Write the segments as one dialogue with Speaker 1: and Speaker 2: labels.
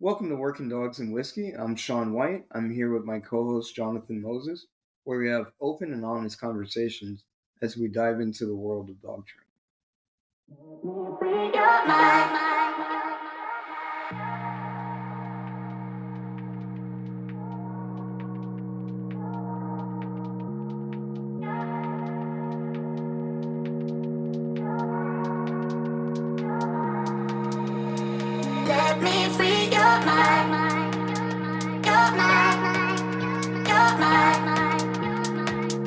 Speaker 1: Welcome to Working Dogs and Whiskey. I'm Sean White. I'm here with my co host, Jonathan Moses, where we have open and honest conversations as we dive into the world of dog training.
Speaker 2: Let me free your mind, your mind, your mind.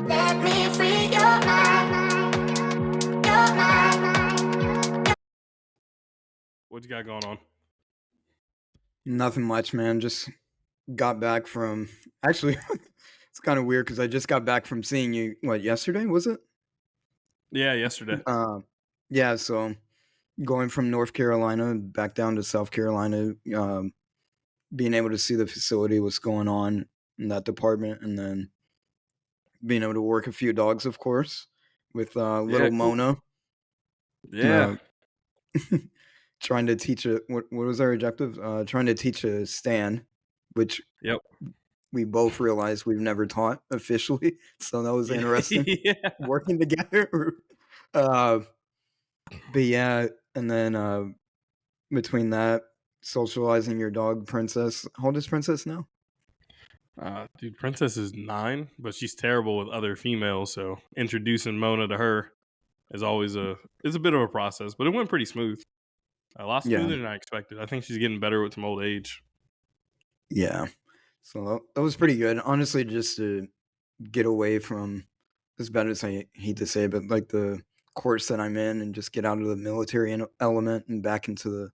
Speaker 2: Let me free your mind, your mind.
Speaker 3: What you got going on?
Speaker 4: Nothing much, man. Just got back from. Actually, it's kind of weird because I just got back from seeing you. What, yesterday was it?
Speaker 3: Yeah, yesterday.
Speaker 4: Yeah. So going from North Carolina back down to South Carolina, being able to see the facility, what's going on in that department, and then being able to work a few dogs, of course, with little
Speaker 3: cool.
Speaker 4: Mona.
Speaker 3: Yeah.
Speaker 4: Trying to teach a what was our objective? Trying to teach a stand, which
Speaker 3: Yep.
Speaker 4: we both realized we've never taught officially. So that was interesting.
Speaker 3: Yeah.
Speaker 4: Working together. But yeah, and then between that, socializing your dog, Princess. How old is Princess now?
Speaker 3: Dude, Princess is 9, but she's terrible with other females. So introducing Mona to her is always a bit of a process, but it went pretty smooth. A lot
Speaker 4: Yeah.
Speaker 3: smoother than I expected. I think she's getting better with some old age.
Speaker 4: Yeah. So that was pretty good. Honestly, just to get away from, as bad as I hate to say it, but like the course that I'm in and just get out of the military element and back into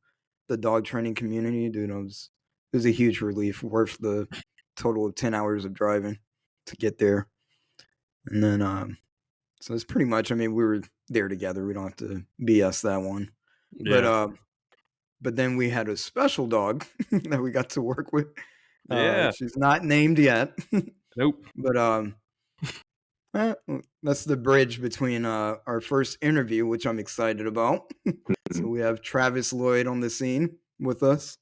Speaker 4: the dog training community, dude, it was a huge relief, worth the total of 10 hours of driving to get there. And then, so it's pretty much, I mean, we were there together. We don't have to BS that one.
Speaker 3: Yeah.
Speaker 4: But then we had a special dog that we got to work with.
Speaker 3: Yeah.
Speaker 4: She's not named yet.
Speaker 3: Nope.
Speaker 4: But that's the bridge between our first interview, which I'm excited about. So we have Travis Lloyd on the scene with us.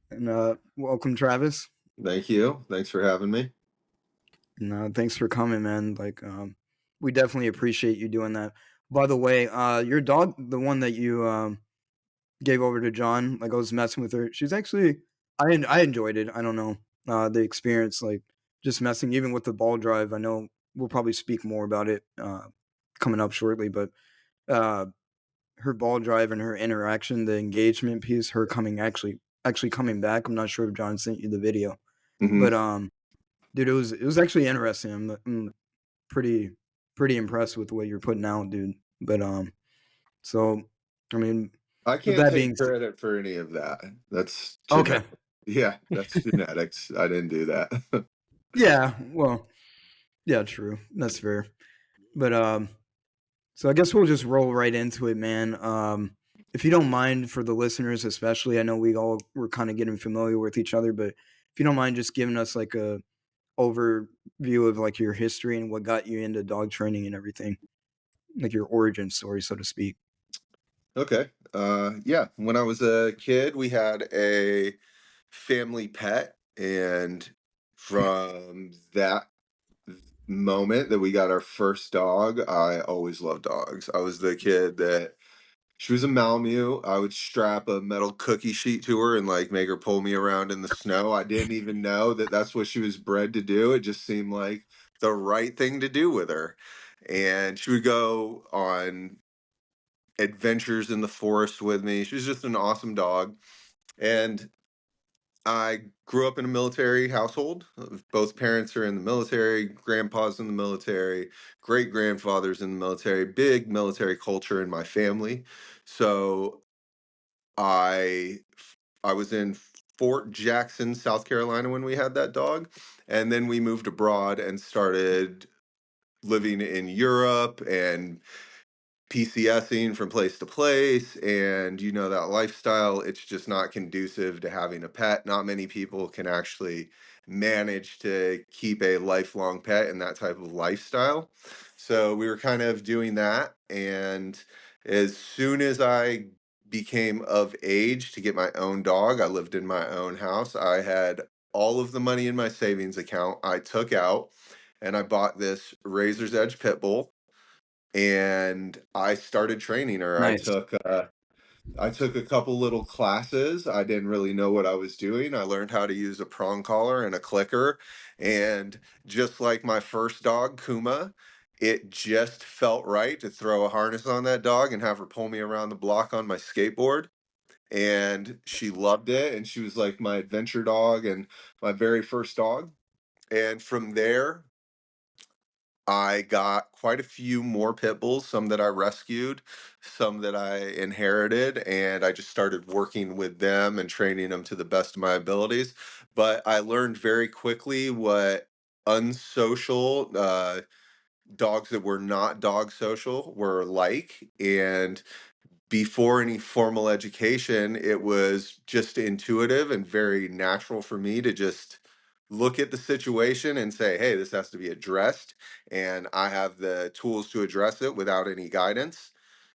Speaker 4: And welcome, Travis.
Speaker 5: Thank you. Thanks for having me.
Speaker 4: No, thanks for coming, man. Like, we definitely appreciate you doing that. By the way, your dog, the one that you gave over to John, like I was messing with her. She's actually, I enjoyed it. I don't know the experience, like just messing, even with the ball drive. I know we'll probably speak more about it coming up shortly, but her ball drive and her interaction, the engagement piece, her coming actually coming back. I'm not sure if John sent you the video, but dude, it was actually interesting. I'm pretty impressed with what you're putting out, dude. But so I mean,
Speaker 5: I
Speaker 4: with
Speaker 5: can't
Speaker 4: that
Speaker 5: take
Speaker 4: being said,
Speaker 5: credit for any of that. That's
Speaker 4: okay.
Speaker 5: genetic. Yeah, that's genetics. I didn't do that.
Speaker 4: Yeah, well, yeah, true. That's fair. But so I guess we'll just roll right into it, man. If you don't mind, for the listeners especially, I know we all were kind of getting familiar with each other, but if you don't mind just giving us like a overview of like your history and what got you into dog training and everything, like your origin story, so to speak.
Speaker 5: Okay. Yeah, when I was a kid, we had a family pet, and from that moment that we got our first dog, I always loved dogs. I was the kid that she was a Malamute. I would strap a metal cookie sheet to her and like make her pull me around in the snow. I didn't even know that that's what she was bred to do. It just seemed like the right thing to do with her. And she would go on adventures in the forest with me. She was just an awesome dog. And I grew up in a military household. Both parents are in the military, grandpa's in the military, great grandfather's in the military, big military culture in my family. So I I was in Fort Jackson, South Carolina when we had that dog, and then we moved abroad and started living in Europe and PCSing from place to place. And you know that lifestyle, it's just not conducive to having a pet. Not many people can actually manage to keep a lifelong pet in that type of lifestyle. So we were kind of doing that, and as soon as I became of age to get my own dog, I lived in my own house. I had all of the money in my savings account I took out, and I bought this Razor's Edge pit bull, and I started training her.
Speaker 4: Nice.
Speaker 5: I took a couple little classes. I didn't really know what I was doing. I learned how to use a prong collar and a clicker. And just like my first dog, Kuma, it just felt right to throw a harness on that dog and have her pull me around the block on my skateboard. And she loved it. And she was like my adventure dog and my very first dog. And from there, I got quite a few more pit bulls, some that I rescued, some that I inherited, and I just started working with them and training them to the best of my abilities. But I learned very quickly what unsocial dogs that were not dog social were like. And before any formal education, it was just intuitive and very natural for me to just look at the situation and say, hey, this has to be addressed. And I have the tools to address it without any guidance.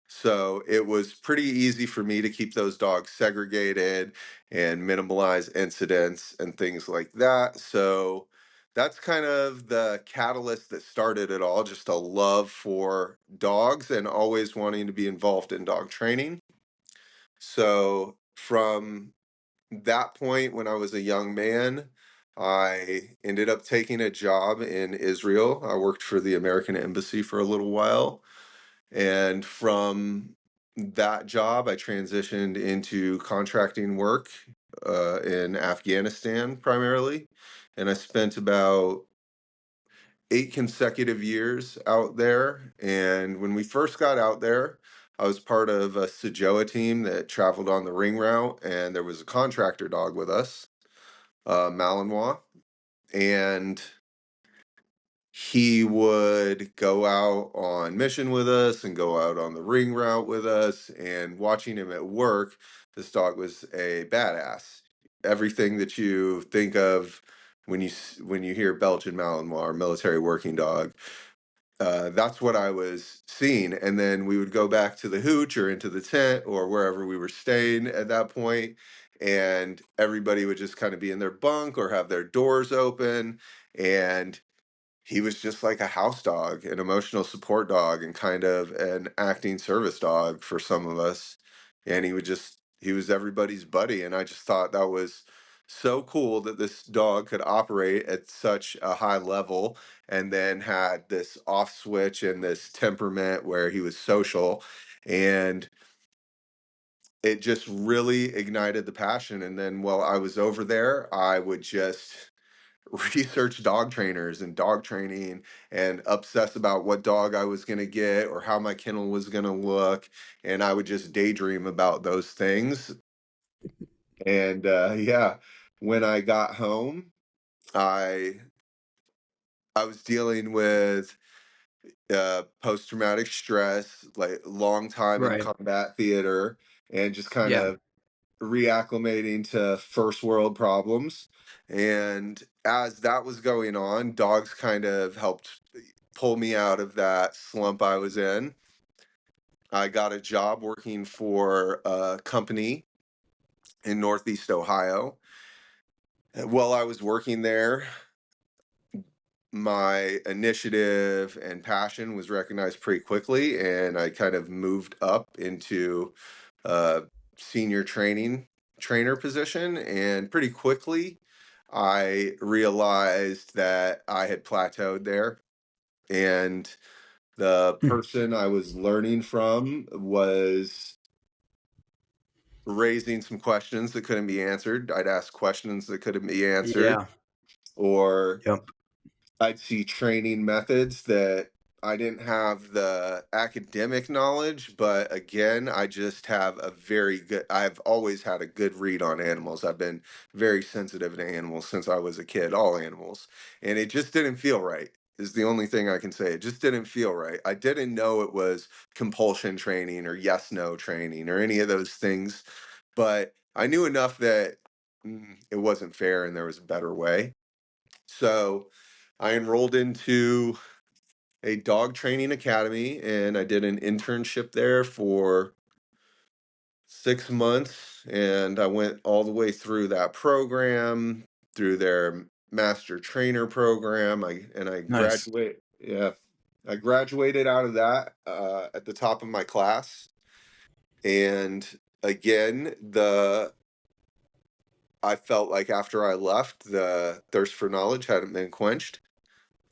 Speaker 5: So it was pretty easy for me to keep those dogs segregated and minimalize incidents and things like that. So that's kind of the catalyst that started it all, just a love for dogs and always wanting to be involved in dog training. So from that point, when I was a young man, I ended up taking a job in Israel. I worked for the American Embassy for a little while. And from that job, I transitioned into contracting work in Afghanistan primarily. And I spent about 8 consecutive years out there. And when we first got out there, I was part of a Sajoa team that traveled on the ring route, and there was a contractor dog with us, Malinois, and he would go out on mission with us and go out on the ring route with us. And watching him at work, this dog was a badass. Everything that you think of when you hear Belgian Malinois or military working dog, that's what I was seeing. And then we would go back to the hooch or into the tent or wherever we were staying at that point, and everybody would just kind of be in their bunk or have their doors open. And he was just like a house dog, an emotional support dog, and kind of an acting service dog for some of us. And he was everybody's buddy. And I just thought that was so cool that this dog could operate at such a high level and then had this off switch and this temperament where he was social. And it just really ignited the passion. And then while I was over there, I would just research dog trainers and dog training and obsess about what dog I was going to get or how my kennel was going to look. And I would just daydream about those things. And yeah, when I got home, I I was dealing with post-traumatic stress, like long time in
Speaker 4: Right.
Speaker 5: combat theater, and just kind
Speaker 4: Yeah.
Speaker 5: of reacclimating to first world problems. And as that was going on, dogs kind of helped pull me out of that slump I was in. I got a job working for a company in Northeast Ohio. While I was working there, my initiative and passion was recognized pretty quickly, and I kind of moved up into a senior trainer position. And pretty quickly, I realized that I had plateaued there, and the person I was learning from was raising some questions that couldn't be answered. I'd ask questions that couldn't be answered,
Speaker 4: Yeah.
Speaker 5: or
Speaker 4: Yep.
Speaker 5: I'd see training methods that I didn't have the academic knowledge, but again, I just have I've always had a good read on animals. I've been very sensitive to animals since I was a kid, all animals. And it just didn't feel right, is the only thing I can say. It just didn't feel right. I didn't know it was compulsion training or yes, no training or any of those things, but I knew enough that it wasn't fair and there was a better way. So I enrolled into a dog training academy, and I did an internship there for 6 months, and I went all the way through that program, through their master trainer program. I
Speaker 4: Nice.
Speaker 5: graduate yeah. I graduated out of that at the top of my class. And again, I felt like after I left, the thirst for knowledge hadn't been quenched.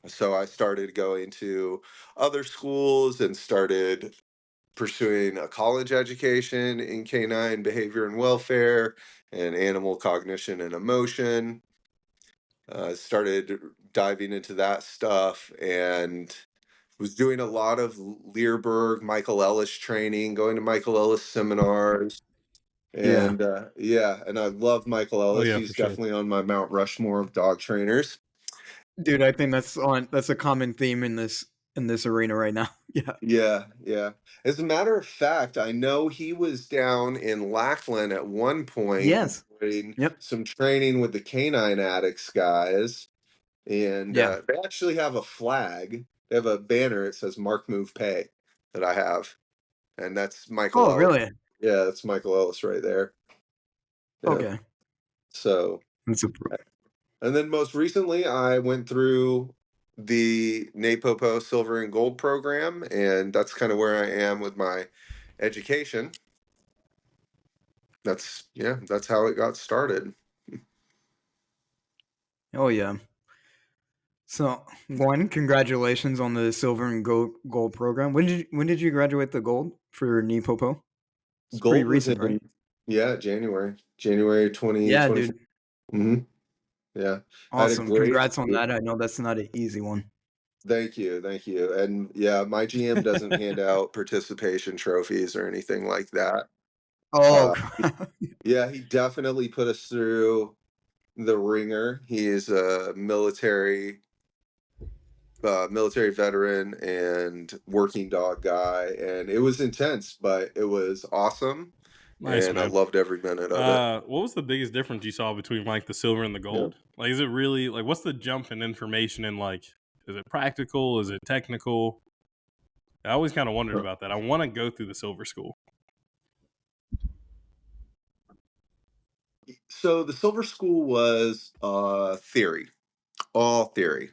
Speaker 5: So I started going to other schools and started pursuing a college education in canine behavior and welfare and animal cognition and emotion. Started diving into that stuff and was doing a lot of Learberg, Michael Ellis training, going to Michael Ellis seminars.
Speaker 4: Yeah.
Speaker 5: And yeah, and I love Michael
Speaker 3: Oh
Speaker 5: Ellis.
Speaker 3: yeah, for
Speaker 5: He's
Speaker 3: sure.
Speaker 5: definitely on my Mount Rushmore of dog trainers.
Speaker 4: Dude, I think that's a common theme in this arena right now. Yeah.
Speaker 5: Yeah, yeah. As a matter of fact, I know he was down in Lackland at one point
Speaker 4: Yes.
Speaker 5: doing
Speaker 4: Yep.
Speaker 5: some training with the Canine Addicts guys, and
Speaker 4: Yeah.
Speaker 5: they actually have a flag. They have a banner. It says "Mark Move Pay" that I have, and that's Michael
Speaker 4: Oh,
Speaker 5: Ellis.
Speaker 4: really?
Speaker 5: Yeah, that's Michael Ellis right there. Yeah.
Speaker 4: Okay.
Speaker 5: So,
Speaker 4: That's a
Speaker 5: and then most recently, I went through the NePoPo Silver and Gold program, and that's kind of where I am with my education. That's how it got started.
Speaker 4: Oh yeah. So one, congratulations on the silver and gold program. When did you graduate the gold for NePoPo? It's pretty
Speaker 5: Gold was
Speaker 4: recent, right?
Speaker 5: in, yeah, January
Speaker 4: Yeah,
Speaker 5: 2024.
Speaker 4: dude.
Speaker 5: Hmm. Yeah, I had a
Speaker 4: Awesome.
Speaker 5: great.
Speaker 4: Congrats on that. I know that's not an easy one.
Speaker 5: Thank you, and yeah, my GM doesn't hand out participation trophies or anything like that.
Speaker 4: Oh,
Speaker 5: Uh, yeah, he definitely put us through the ringer. He is a military veteran and working dog guy, and it was intense, but it was awesome,
Speaker 3: Nice,
Speaker 5: and I
Speaker 3: man.
Speaker 5: loved every minute of it.
Speaker 3: What was the biggest difference you saw between like the silver and the
Speaker 5: Yeah.
Speaker 3: gold? Like, is it really like what's the jump in information and like, is it practical? Is it technical? I always kind of wondered about that. I want to go through the silver school.
Speaker 5: So the Silver School was theory, all theory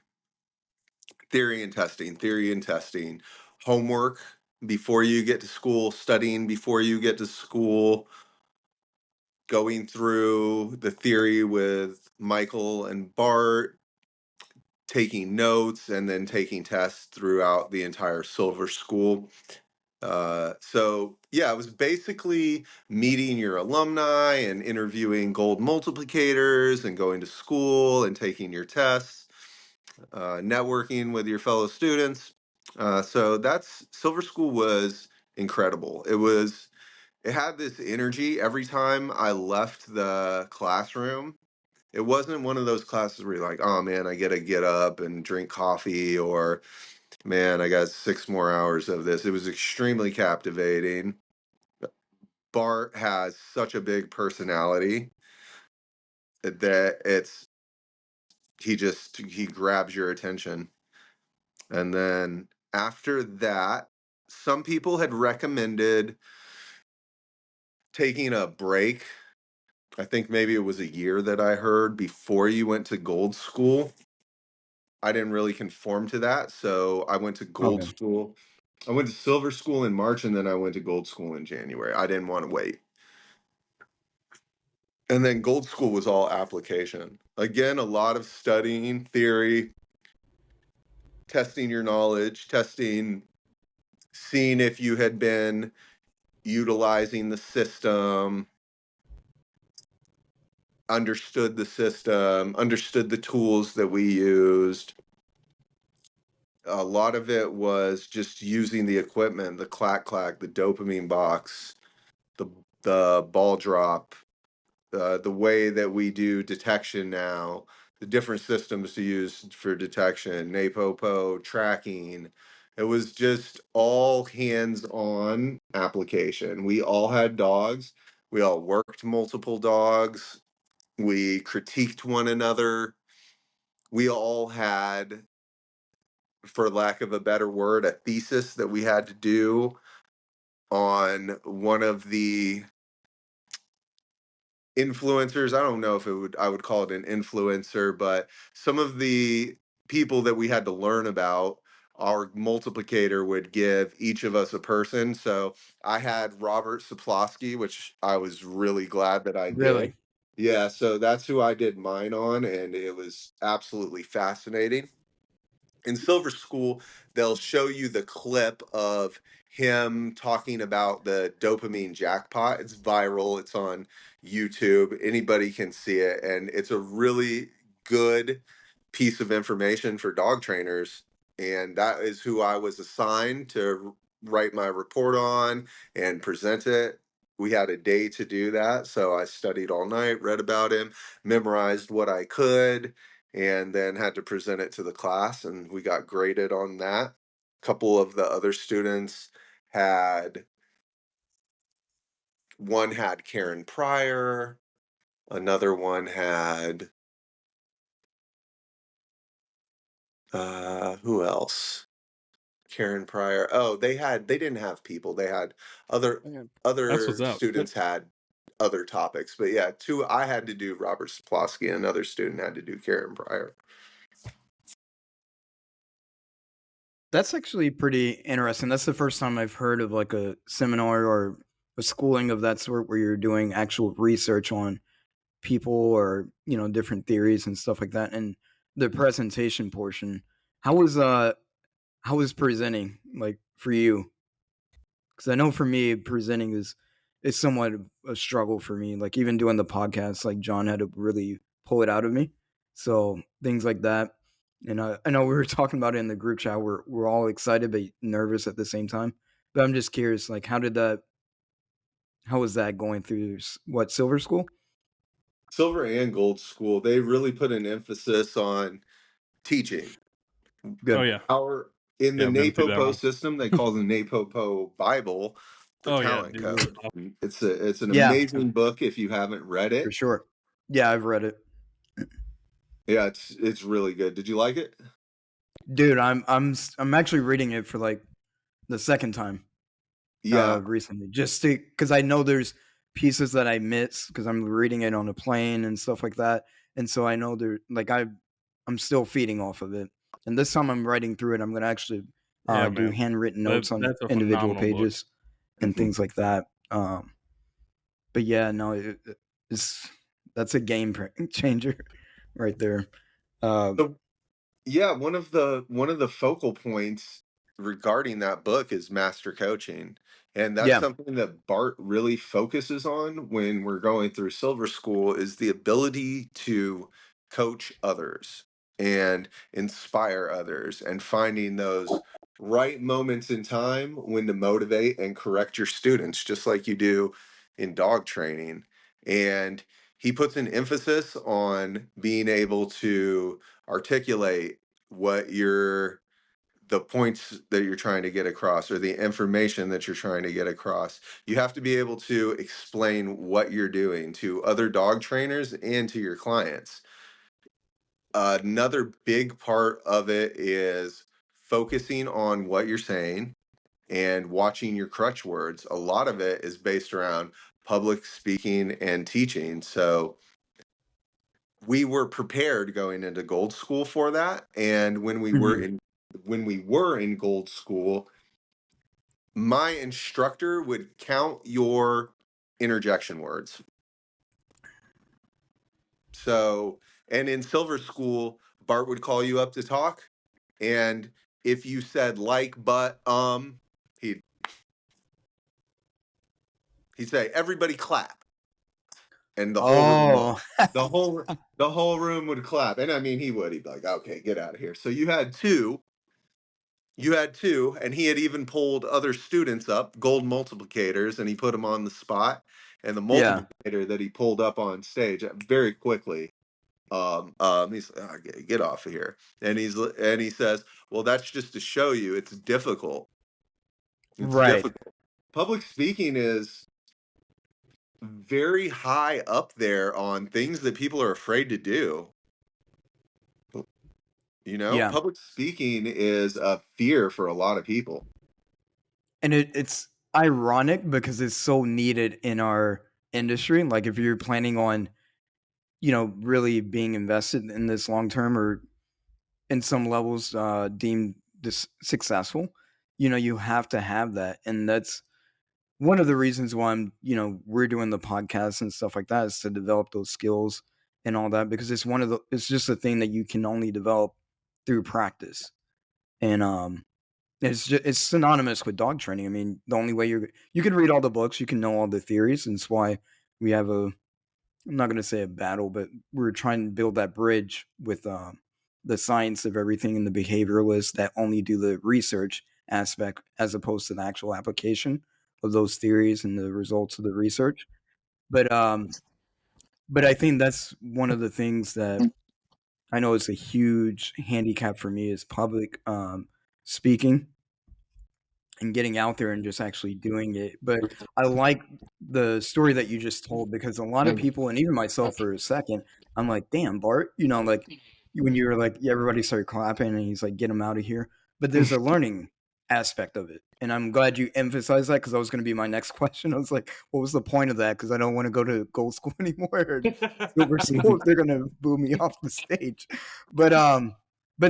Speaker 5: and testing, homework before you get to school, studying before you get to school, going through the theory with Michael and Bart, taking notes, and then taking tests throughout the entire Silver School. So yeah, it was basically meeting your alumni and interviewing gold multiplicators and going to school and taking your tests, networking with your fellow students. So that's Silver School was incredible. It had this energy every time I left the classroom. It wasn't one of those classes where you're like, oh man, I get to get up and drink coffee, or man, I got 6 more hours of this. It was extremely captivating. Bart has such a big personality that he grabs your attention. And then after that, some people had recommended taking a break. I think maybe it was a year that I heard before you went to gold school. I didn't really conform to that, so I went to gold
Speaker 4: okay.
Speaker 5: school. I went to silver school in March, and then I went to gold school in January. I didn't want to wait. And then gold school was all application. Again, a lot of studying theory, testing your knowledge, seeing if you had been utilizing the system, understood the system, understood the tools that we used. A lot of it was just using the equipment, the clack clack, the dopamine box, the ball drop, the way that we do detection now, the different systems to use for detection, NePoPo, tracking. It was just all hands-on application. We all had dogs. We all worked multiple dogs. We critiqued one another. We all had, for lack of a better word, a thesis that we had to do on one of the influencers. I don't know if I would call it an influencer, but some of the people that we had to learn about, our multiplicator would give each of us a person. So I had Robert Sapolsky, which I was really glad that I did.
Speaker 4: Really?
Speaker 5: Yeah, so that's who I did mine on, and it was absolutely fascinating. In Silver School, they'll show you the clip of him talking about the dopamine jackpot. It's viral, it's on YouTube. Anybody can see it. And it's a really good piece of information for dog trainers. And that is who I was assigned to write my report on and present it. We had a day to do that. So I studied all night, read about him, memorized what I could, and then had to present it to the class, and we got graded on that. A couple of the other students had one had Karen Pryor, another one had who else? Karen Pryor. Oh, they didn't have people. They had other
Speaker 4: Yeah.
Speaker 3: That's what's
Speaker 5: other
Speaker 3: up.
Speaker 5: students had other topics. But yeah, two I had to do Robert Sapolsky, and another student had to do Karen Pryor.
Speaker 4: That's actually pretty interesting. That's the first time I've heard of like a seminar or a schooling of that sort where you're doing actual research on people or, different theories and stuff like that. And the presentation portion, how was presenting like for you? Because I know for me, presenting is somewhat of a struggle for me. Like even doing the podcast, like John had to really pull it out of me. So things like that. And I know we were talking about it in the group chat. We're all excited but nervous at the same time. But I'm just curious, like how was that going through what Silver School?
Speaker 5: Silver and Gold School, they really put an emphasis on teaching.
Speaker 3: Oh
Speaker 4: Good.
Speaker 3: yeah,
Speaker 5: Our in the
Speaker 3: yeah, I've been through that
Speaker 5: NePoPo
Speaker 3: one.
Speaker 5: system, they call the NePoPo Bible the
Speaker 3: Oh yeah,
Speaker 5: talent
Speaker 3: dude,
Speaker 5: code.
Speaker 3: it's awesome.
Speaker 5: It's an
Speaker 4: Yeah,
Speaker 5: amazing book if you haven't read
Speaker 4: for
Speaker 5: it.
Speaker 4: sure. Yeah, I've read it.
Speaker 5: Yeah, it's really good. Did you like it?
Speaker 4: Dude, I'm actually reading it for like the second time
Speaker 5: Yeah.
Speaker 4: recently, just to because I know there's pieces that I miss because I'm reading it on a plane and stuff like that, and so I know there like I'm still feeding off of it. And this time I'm writing through it. I'm gonna actually
Speaker 3: Yeah,
Speaker 4: do
Speaker 3: man,
Speaker 4: handwritten notes on
Speaker 3: that's a
Speaker 4: individual
Speaker 3: phenomenal book.
Speaker 4: pages and things like that. But yeah, no, it's that's a game changer right there. Um,
Speaker 5: So yeah, one of the focal points regarding that book is master coaching. And that's
Speaker 4: yeah.
Speaker 5: something that Bart really focuses on when we're going through Silver School is the ability to coach others and inspire others and finding those right moments in time when to motivate and correct your students, just like you do in dog training. And he puts an emphasis on being able to articulate what the points that you're trying to get across or the information that you're trying to get across. You have to be able to explain what you're doing to other dog trainers and to your clients. Another big part of it is focusing on what you're saying and watching your crutch words. A lot of it is based around public speaking and teaching. So we were prepared going into Gold School for that. And
Speaker 4: Mhm.
Speaker 5: when we were in Gold School, my instructor would count your interjection words. So, and in Silver School, Bart would call you up to talk, and if you said like, but, he'd he'd say, "Everybody clap," and
Speaker 4: Oh,
Speaker 5: the whole the whole room would clap. And I mean, he'd be like, "Okay, get out of here." So you had two, and he had even pulled other students up, gold multiplicators, and he put them on the spot. And the
Speaker 4: yeah.
Speaker 5: multiplicator that he pulled up on stage very quickly, he's like, "Ah, get off of here," and he says, "Well, that's just to show you it's difficult. It's
Speaker 4: Right.
Speaker 5: difficult. Public speaking is very high up there on things that people are afraid to do.
Speaker 4: Yeah.
Speaker 5: Public speaking is a fear for a lot of people."
Speaker 4: And it's ironic because it's so needed in our industry. Like if you're planning on, really being invested in this long term or in some levels deemed this successful, you have to have that. And that's one of the reasons why we're doing the podcast and stuff like that, is to develop those skills and all that, because it's just a thing that you can only develop through practice. And it's synonymous with dog training. I mean, the only way you can read all the books, you can know all the theories, and it's why we have I'm not going to say a battle, but we're trying to build that bridge with the science of everything and the behavioralists that only do the research aspect as opposed to the actual application of those theories and the results of the research. But I think that's one of the things that I know is a huge handicap for me, is public speaking and getting out there and just actually doing it. But I like the story that you just told, because a lot of people, and even myself for a second, I'm like, damn, Bart, like when you were like, yeah, everybody started clapping and he's like, get him out of here. But there's a learning aspect of it. And I'm glad you emphasized that, because that was going to be my next question. I was like, what was the point of that? Because I don't want to go to gold school anymore or silver school if they're going to boo me off the stage. But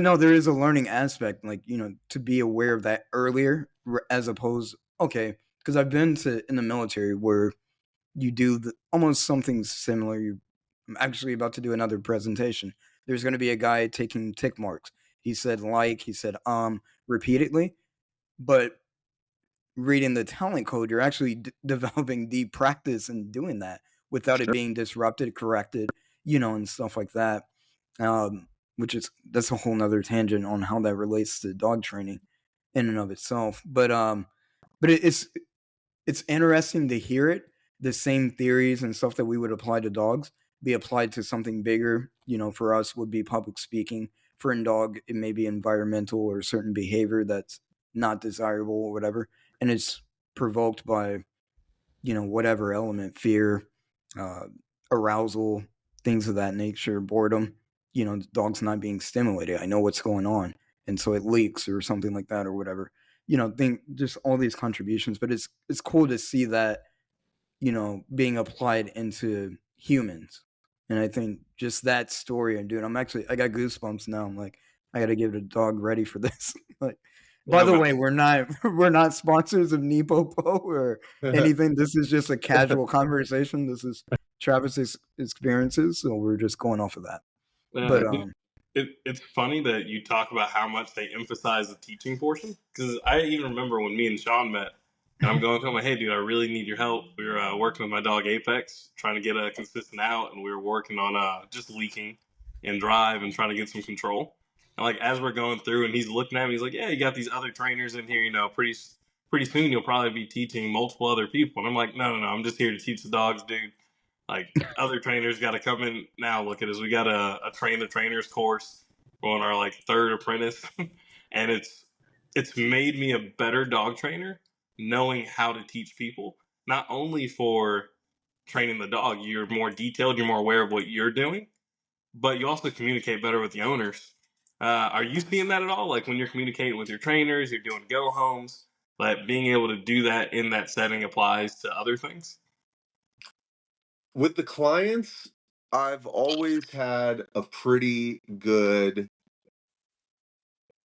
Speaker 4: no, there is a learning aspect, like, to be aware of that earlier, as opposed, okay, because I've been in the military where you do almost something similar. I'm actually about to do another presentation. There's going to be a guy taking tick marks. He said repeatedly, but reading the talent code, you're actually developing deep practice and doing that without it being disrupted, corrected, and stuff like that. That's a whole nother tangent on how that relates to dog training in and of itself. But it's interesting to hear it. The same theories and stuff that we would apply to dogs be applied to something bigger. For us would be public speaking. For a dog, it may be environmental or certain behavior that's not desirable or whatever, and it's provoked by whatever element, fear, uh, arousal, things of that nature, boredom. The dog's not being stimulated. I know what's going on, and so it leaks or something like that or whatever. Think just all these contributions, but it's cool to see that being applied into humans. And I think just that story, and dude, I got goosebumps now. I'm like, I got to give the dog ready for this. Like, by the way, we're not sponsors of NePoPo or anything. This is just a casual conversation. This is Travis's experiences, so we're just going off of that. But
Speaker 3: it's funny that you talk about how much they emphasize the teaching portion, because I even remember when me and Sean met, and I'm going to him like, hey, dude, I really need your help. We were working with my dog Apex, trying to get a consistent out, and we were working on just leaking and drive and trying to get some control. And like as we're going through, and he's looking at me, he's like, yeah, you got these other trainers in here. Pretty soon you'll probably be teaching multiple other people. And I'm like, no, I'm just here to teach the dogs, dude. Like other trainers got to come in now. Look at us. We got a train the trainers course. We're on our like third apprentice, and it's made me a better dog trainer, knowing how to teach people. Not only for training the dog, you're more detailed, you're more aware of what you're doing, but you also communicate better with the owners. Are you seeing that at all? Like when you're communicating with your trainers, you're doing go homes, but being able to do that in that setting applies to other things.
Speaker 5: With the clients, I've always had a pretty good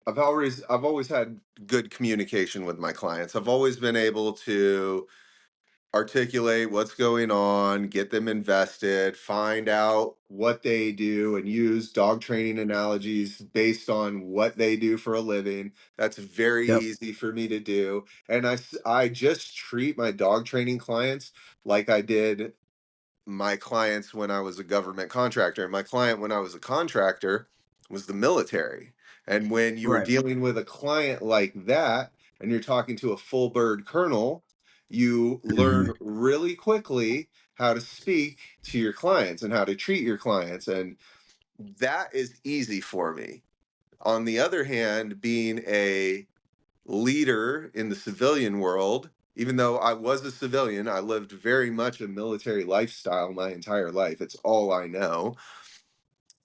Speaker 5: I've always had good communication with my clients. I've always been able to articulate what's going on, get them invested, find out what they do, and use dog training analogies based on what they do for a living. That's very
Speaker 4: yep,
Speaker 5: easy for me to do. And I just treat my dog training clients like I did my clients when I was a government contractor. My client when I was a contractor was the military. And when you were
Speaker 4: right.
Speaker 5: dealing with a client like that, and you're talking to a full bird colonel, you learn really quickly how to speak to your clients and how to treat your clients. And that is easy for me. On the other hand, being a leader in the civilian world, even though I was a civilian, I lived very much a military lifestyle my entire life. It's all I know.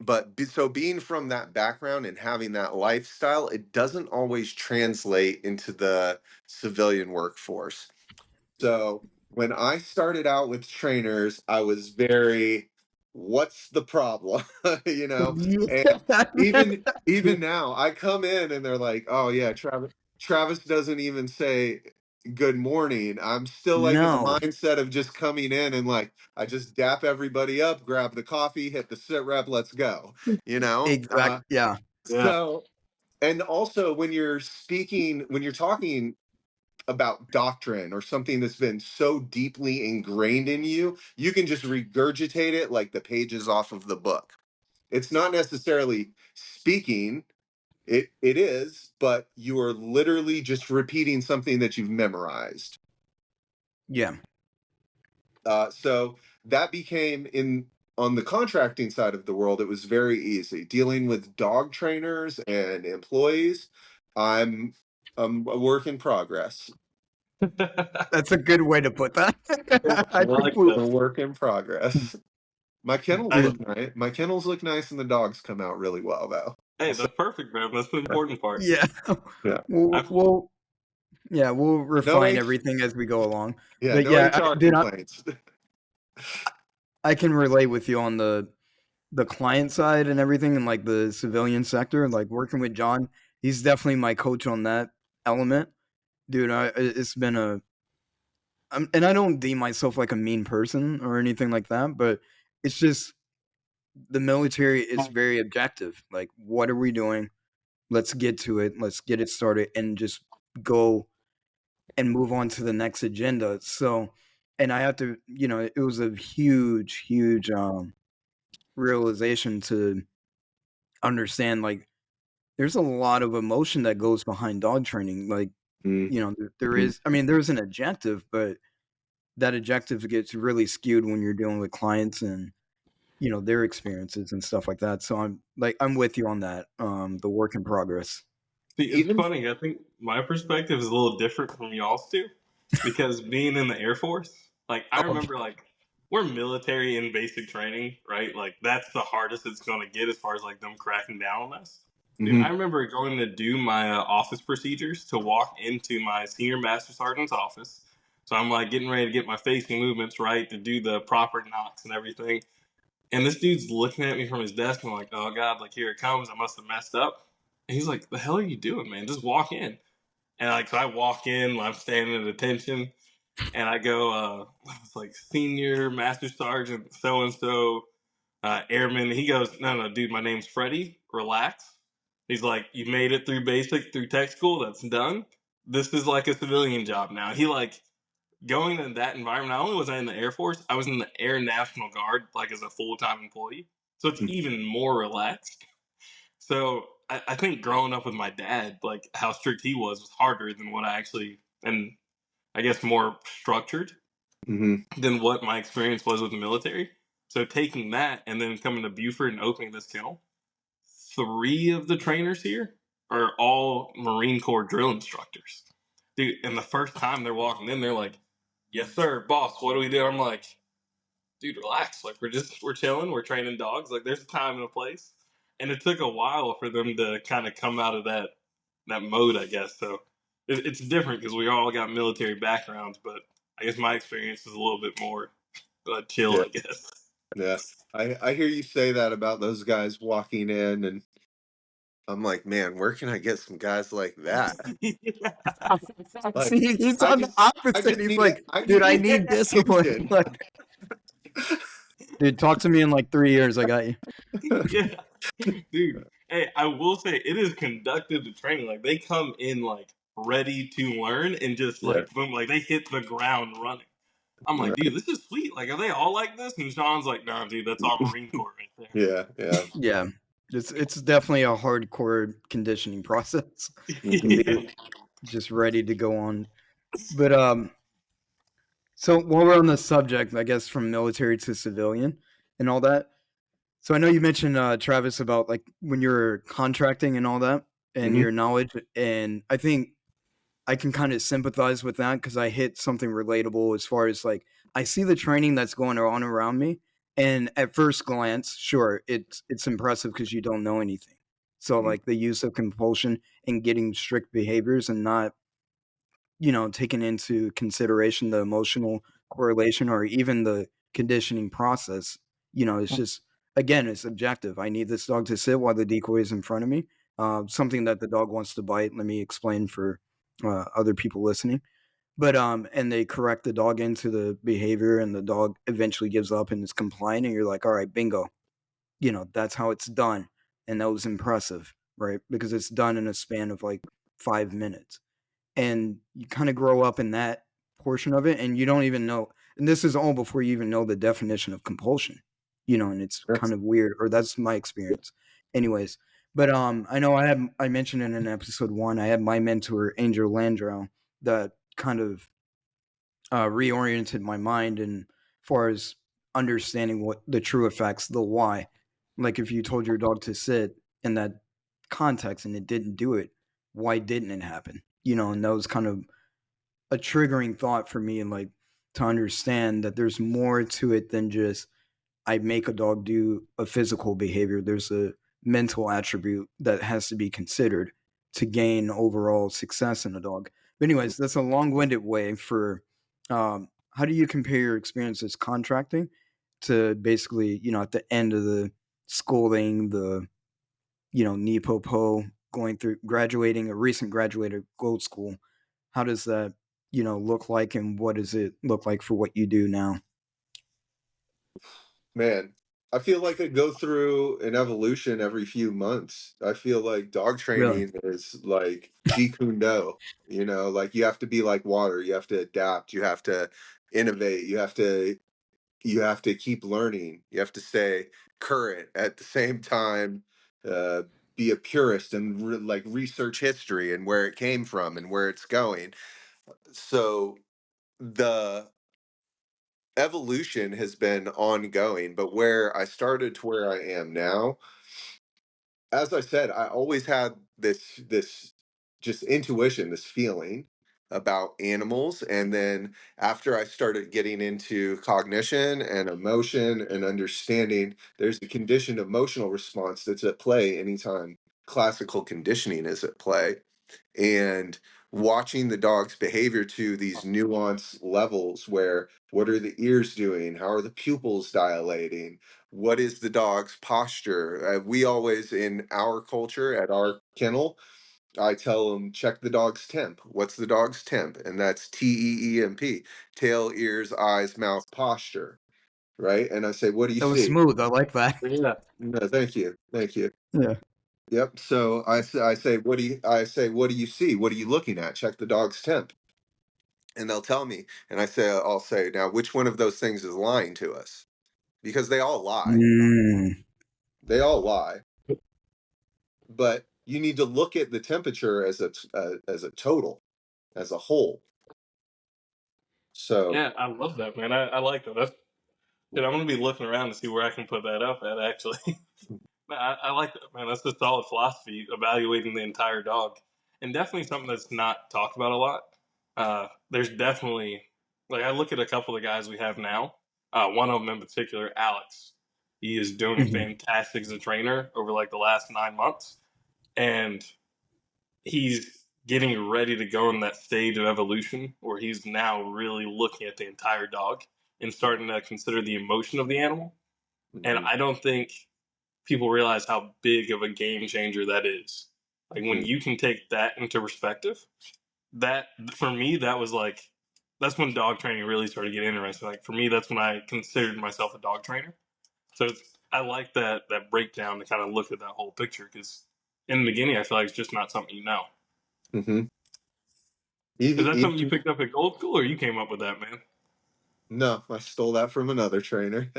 Speaker 5: But so being from that background and having that lifestyle, it doesn't always translate into the civilian workforce. So when I started out with trainers, I was very, what's the problem? You know, and even now, I come in and they're like, oh yeah, Travis doesn't even say good morning. I'm still like in the
Speaker 4: No,
Speaker 5: mindset of just coming in and like I just dap everybody up, grab the coffee, hit the sit rep, let's go. You know,
Speaker 4: yeah,
Speaker 3: Yeah.
Speaker 5: so and also when you're speaking, when you're talking about doctrine or something that's been so deeply ingrained in you, you can just regurgitate it like the pages off of the book. It's not necessarily speaking, it is, but you are literally just repeating something that you've memorized.
Speaker 4: yeah,
Speaker 5: So that became in on the contracting side of the world, it was very easy dealing with dog trainers and employees. I'm I'm a work in progress.
Speaker 4: that's a good way to put that.
Speaker 3: I
Speaker 4: I think
Speaker 3: like
Speaker 4: we,
Speaker 5: A
Speaker 3: that.
Speaker 5: work in progress. My kennels
Speaker 3: I,
Speaker 5: look nice. My kennels look nice, and the dogs come out really well, though.
Speaker 3: hey,
Speaker 5: Also,
Speaker 3: that's perfect, man. That's the important part.
Speaker 4: yeah,
Speaker 5: yeah,
Speaker 4: we'll,
Speaker 3: I,
Speaker 4: we'll yeah, we'll
Speaker 5: no
Speaker 4: refine
Speaker 5: H,
Speaker 4: everything as we go along.
Speaker 5: yeah,
Speaker 4: But
Speaker 5: no
Speaker 4: yeah,
Speaker 5: HR
Speaker 4: dude,
Speaker 5: complaints.
Speaker 4: I can relate with you on the client side and everything, and like the civilian sector. Like working with John, he's definitely my coach on that element, dude. It's been and I don't deem myself like a mean person or anything like that, but it's just the military is very objective. Like, what are we doing? Let's get to it. Let's get it started and just go and move on to the next agenda. So, and I have to, it was a huge, huge realization to understand like there's a lot of emotion that goes behind dog training. Like,
Speaker 5: Mm,
Speaker 4: there
Speaker 5: mhm.
Speaker 4: is, I mean, there's an objective, but that objective gets really skewed when you're dealing with clients and their experiences and stuff like that. So I'm with you on that. The work in progress.
Speaker 3: See, it's
Speaker 5: Even
Speaker 3: funny. I think my perspective is a little different from y'all's too, because being in the Air Force, like I
Speaker 4: Oh,
Speaker 3: remember, like we're military in basic training, right? Like that's the hardest it's going to get as far as like them cracking down on us. Dude, I
Speaker 5: mhm,
Speaker 3: remember going to do my office procedures to walk into my senior master sergeant's office. So I'm like getting ready to get my facing movements right to do the proper knocks and everything. And this dude's looking at me from his desk. And I'm like, oh God, like here it comes. I must have messed up. And he's like, the hell are you doing, man? Just walk in. And like, so I walk in, I'm standing at attention, and I go, it's like senior master sergeant, so and so, airman. He goes, no, no, dude, my name's Freddie. Relax. He's like, you made it through basic, through tech school. That's done. This is like a civilian job now. He like going in that environment. Not only was I in the Air Force, I was in the Air National Guard, like as a full time employee. So it's
Speaker 5: mhm,
Speaker 3: even more relaxed. So I think growing up with my dad, like how strict he was harder than what I actually, and I guess more structured
Speaker 5: mhm,
Speaker 3: than what my experience was with the military. So taking that and then coming to Buford and opening this kennel, three of the trainers here are all Marine Corps drill instructors. Dude, and the first time they're walking in, they're like, yes, sir, boss, what do we do? I'm like, dude, relax. Like we're chilling, we're training dogs. Like there's a time and a place. And it took a while for them to kind of come out of that mode, I guess. So it's different because we all got military backgrounds, but I guess my experience is a little bit more chill,
Speaker 5: yeah,
Speaker 3: I guess.
Speaker 5: yeah. I hear you say that about those guys walking in, and I'm like, man, where can I get some guys like that?
Speaker 3: Yeah.
Speaker 5: Like,
Speaker 4: see, he's on the
Speaker 5: I
Speaker 4: opposite.
Speaker 5: just
Speaker 4: He's
Speaker 5: need it.
Speaker 4: like,
Speaker 5: I
Speaker 4: dude,
Speaker 5: need
Speaker 4: I need discipline.
Speaker 5: execution.
Speaker 4: Like, dude, talk to me in like 3 years. I got you.
Speaker 3: Yeah, dude. Hey, I will say it is conductive to training. Like they come in like ready to learn and just
Speaker 5: Yeah,
Speaker 3: like boom, like they hit the ground running. I'm like,
Speaker 5: right.
Speaker 3: dude, this is sweet. Like, are they all like this? And Sean's like, nah, dude, that's all Marine Corps right
Speaker 5: Yeah, yeah.
Speaker 4: Yeah, it's definitely a hardcore conditioning process to
Speaker 5: Mhm,
Speaker 4: be
Speaker 3: there.
Speaker 4: just ready to go on. But so while we're on the subject, I guess from military to civilian and all that. So I know you mentioned Travis about like when you're contracting and all that and
Speaker 5: mhm,
Speaker 4: your knowledge, and I think I can kind of sympathize with that because I hit something relatable as far as like I see the training that's going on around me, and at first glance, sure, it's impressive because you don't know anything. So
Speaker 5: mhm,
Speaker 4: like the use of compulsion and getting strict behaviors and not taking into consideration the emotional correlation or even the conditioning process. It's just, again, it's objective. I need this dog to sit while the decoy is in front of me. Something that the dog wants to bite. Let me explain for other people listening. But and they correct the dog into the behavior, and the dog eventually gives up and is compliant, and you're like, all right, bingo. That's how it's done. And that was impressive, right? Because it's done in a span of like 5 minutes. And you kind of grow up in that portion of it, and you don't even know. And this is all before you even know the definition of compulsion, and it's kind
Speaker 5: That's
Speaker 4: of weird, or that's my experience. Anyways, but I know I mentioned in episode 1, I had my mentor, Angel Landrow, that kind of reoriented my mind and far as understanding what the true effects, the why. Like if you told your dog to sit in that context and it didn't do it, why didn't it happen? And that was kind of a triggering thought for me, and like to understand that there's more to it than just I make a dog do a physical behavior. There's a mental attribute that has to be considered to gain overall success in a dog. But anyways, that's a long-winded way for how do you compare your experiences contracting to basically, at the end of the schooling, the NePoPo, going through graduating, a recent graduated gold school. How does that, look like, and what does it look like for what you do now?
Speaker 5: Man, I feel like I go through an evolution every few months. I feel like dog
Speaker 4: Really?
Speaker 5: training is like Jeet Kune Do, like you have to be like water, you have to adapt, you have to innovate, you have to keep learning, you have to stay current at the same time, uh, be a purist and like research history and where it came from and where it's going. So the evolution has been ongoing, but where I started to where I am now, as I said, I always had this just intuition, this feeling about animals. And then after I started getting into cognition and emotion and understanding, there's a conditioned emotional response that's at play anytime classical conditioning is at play. And watching the dog's behavior to these nuanced levels where what are the ears doing? How are the pupils dilating? What is the dog's posture? We always, in our culture, at our kennel, I tell them, check the dog's temp. What's the dog's temp? And that's TEEMP, tail, ears, eyes, mouth, posture, right? And I say, what do you
Speaker 4: That was
Speaker 5: see?
Speaker 4: smooth. I like that.
Speaker 3: Yeah.
Speaker 5: No, thank you. Thank you.
Speaker 4: Yeah.
Speaker 5: Yep. So I say, what do you see? What are you looking at? Check the dog's temp. And they'll tell me. And I'll say, now, which one of those things is lying to us? Because they all lie.
Speaker 4: Mm.
Speaker 5: They all lie. But you need to look at the temperature as a total, as a whole. So,
Speaker 3: Yeah, I love that, man. I like that. Dude, I'm gonna be looking around to see where I can put that up at. Actually, man, I like that, man. That's a solid philosophy, evaluating the entire dog, and definitely something that's not talked about a lot. There's definitely, like, I look at a couple of guys we have now. One of them in particular, Alex. He is doing
Speaker 4: Mhm.
Speaker 3: fantastic as a trainer over like the last 9 months, and he's getting ready to go in that stage of evolution where he's now really looking at the entire dog and starting to consider the emotion of the animal. And
Speaker 5: mhm,
Speaker 3: I don't think people realize how big of a game changer that is. Like when
Speaker 5: mhm,
Speaker 3: you can take that into perspective, that for me, that was like, that's when dog training really started to get interesting. Like for me, that's when I considered myself a dog trainer. So I like that breakdown to kind of look at that whole picture because in the beginning, I feel like it's just not something you know.
Speaker 5: mhm.
Speaker 3: Is
Speaker 5: Even,
Speaker 3: that something you
Speaker 5: even
Speaker 3: picked up at Gold School, or you came up with that, man?
Speaker 5: no, I stole that from another trainer.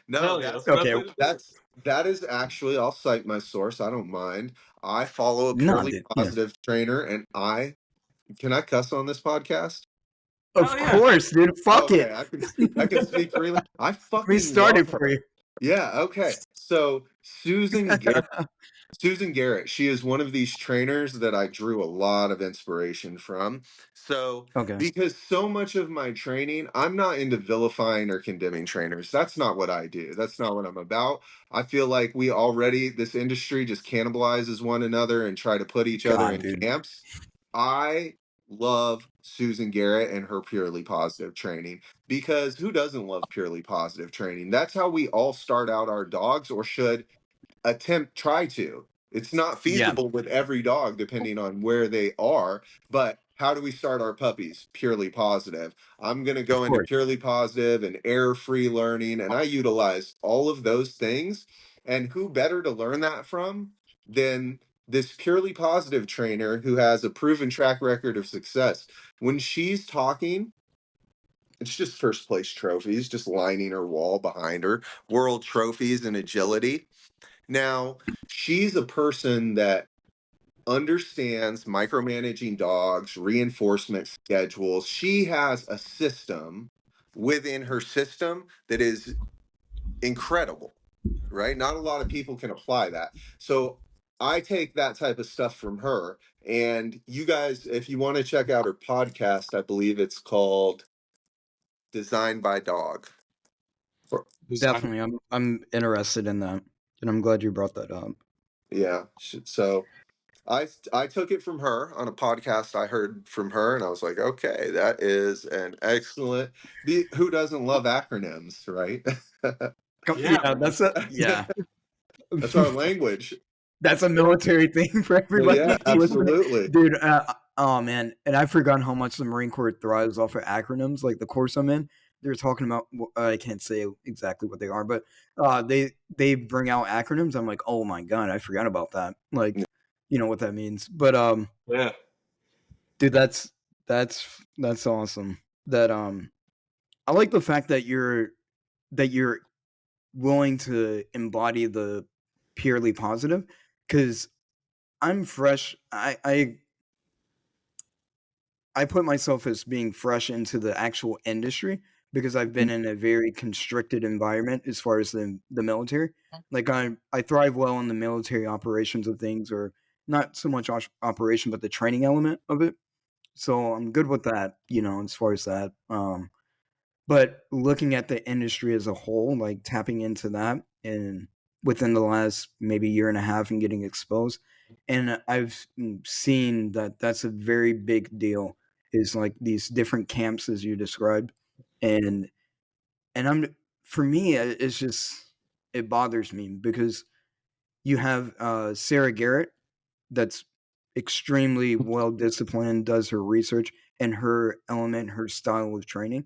Speaker 5: No,
Speaker 3: Hell yeah,
Speaker 5: that's
Speaker 4: Okay.
Speaker 5: that's that is actually, I'll cite my source. I don't mind. I follow a
Speaker 4: No,
Speaker 5: purely
Speaker 4: dude. Yeah.
Speaker 5: positive trainer, and I can I cuss on this podcast?
Speaker 4: Of
Speaker 3: Hell yeah.
Speaker 4: course, dude. Fuck
Speaker 5: Okay,
Speaker 4: it.
Speaker 5: I can speak freely. I
Speaker 4: We
Speaker 5: fucking love
Speaker 4: started for
Speaker 5: her.
Speaker 4: you.
Speaker 5: Yeah, okay. So Susan Garrett, she is one of these trainers that I drew a lot of inspiration from. So,
Speaker 4: Okay.
Speaker 5: because so much of my training, I'm not into vilifying or condemning trainers. That's not what I do. That's not what I'm about. I feel like this industry just cannibalizes one another and try to put each other
Speaker 4: God,
Speaker 5: in
Speaker 4: dude.
Speaker 5: camps. I love Susan Garrett and her purely positive training. because who doesn't love purely positive training? That's how we all start out our dogs, or should try to. It's not
Speaker 4: Yeah,
Speaker 5: feasible with every dog depending on where they are, but how do we start our puppies? Purely positive. I'm going to
Speaker 4: of
Speaker 5: go into
Speaker 4: course.
Speaker 5: purely positive and error-free learning, and I utilize all of those things. And who better to learn that from than this purely positive trainer who has a proven track record of success? When she's talking, it's just first place trophies just lining her wall behind her, world trophies in agility. Now, she's a person that understands micromanaging dogs, reinforcement schedules. She has a system within her system that is incredible, right? Not a lot of people can apply that. So I take that type of stuff from her. And you guys, if you want to check out her podcast, I believe it's called Designed by Dog.
Speaker 4: Definitely, I'm interested in that, and I'm glad you brought that up.
Speaker 5: Yeah. So I took it from her on a podcast I heard from her, and I was like, okay, that is an excellent. Who doesn't love acronyms, right?
Speaker 3: Yeah,
Speaker 4: Yeah,
Speaker 3: man.
Speaker 4: yeah.
Speaker 5: That's our language.
Speaker 4: That's a military thing for everybody
Speaker 5: Yeah,
Speaker 4: listening,
Speaker 5: absolutely.
Speaker 4: dude. Oh man, and I forgot how much the Marine Corps thrives off of acronyms. Like the course I'm in, they're talking about. I can't say exactly what they are, but they bring out acronyms. I'm like, oh my god, I forgot about that. Like, you know what that means. But
Speaker 3: Yeah.
Speaker 4: dude, that's awesome. That I like the fact that you're willing to embody the purely positive, because I'm fresh. I put myself as being fresh into the actual industry because I've been in a very constricted environment as far as the military. Like I thrive well in the military operations of things, or not so much operation, but the training element of it. So I'm good with that, as far as that. But looking at the industry as a whole, like tapping into that and within the last maybe year and a half and getting exposed, and I've seen that that's a very big deal, is like these different camps as you described. And and I'm for me, it's just, it bothers me because you have Sarah Garrett, that's extremely well disciplined, does her research and her element, her style of training.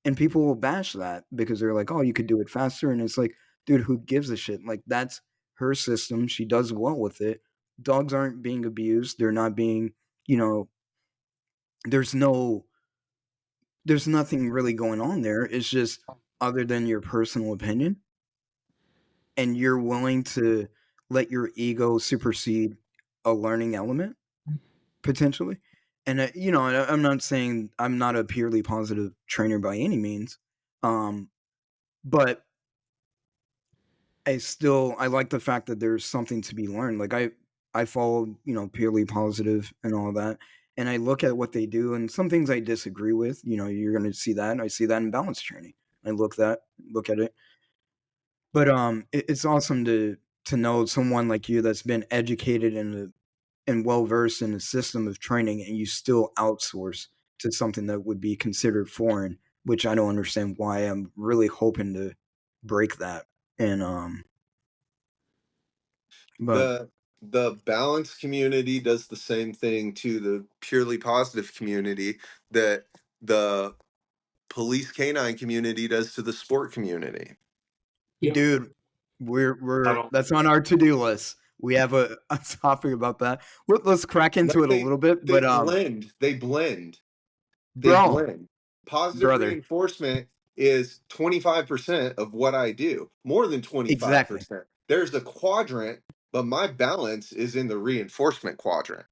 Speaker 4: And people will bash that because they're like, "Oh, you could do it faster." And it's like, dude, who gives a shit? Like, that's her system. She does well with it. Dogs aren't being abused. They're not being, you know, there's no, there's nothing really going on there. It's just other than your personal opinion. And you're willing to let your ego supersede a learning element potentially. And I'm not saying I'm not a purely positive trainer by any means, but I like the fact that there's something to be learned. Like I follow, purely positive and all that. And I look at what they do, and some things I disagree with. You're gonna see that. I see that in balance training. I look at it. But it's awesome to know someone like you that's been educated and well versed in a system of training, and you still outsource to something that would be considered foreign, which I don't understand why. I'm really hoping to break that. And but
Speaker 5: The balance community does the same thing to the purely positive community that the police canine community does to the sport community.
Speaker 3: Yeah.
Speaker 4: dude,
Speaker 3: I
Speaker 4: we're
Speaker 3: don't.
Speaker 4: that's on our to-do list. We have a topic about that. Let's crack
Speaker 5: No,
Speaker 4: into it a little bit.
Speaker 5: they
Speaker 4: But
Speaker 5: blend. They blend. They
Speaker 4: bro,
Speaker 5: blend. Positive
Speaker 4: brother,
Speaker 5: reinforcement is 25% of what I do, more than
Speaker 4: exactly
Speaker 5: 25%. There's a quadrant, but my balance is in the reinforcement quadrant.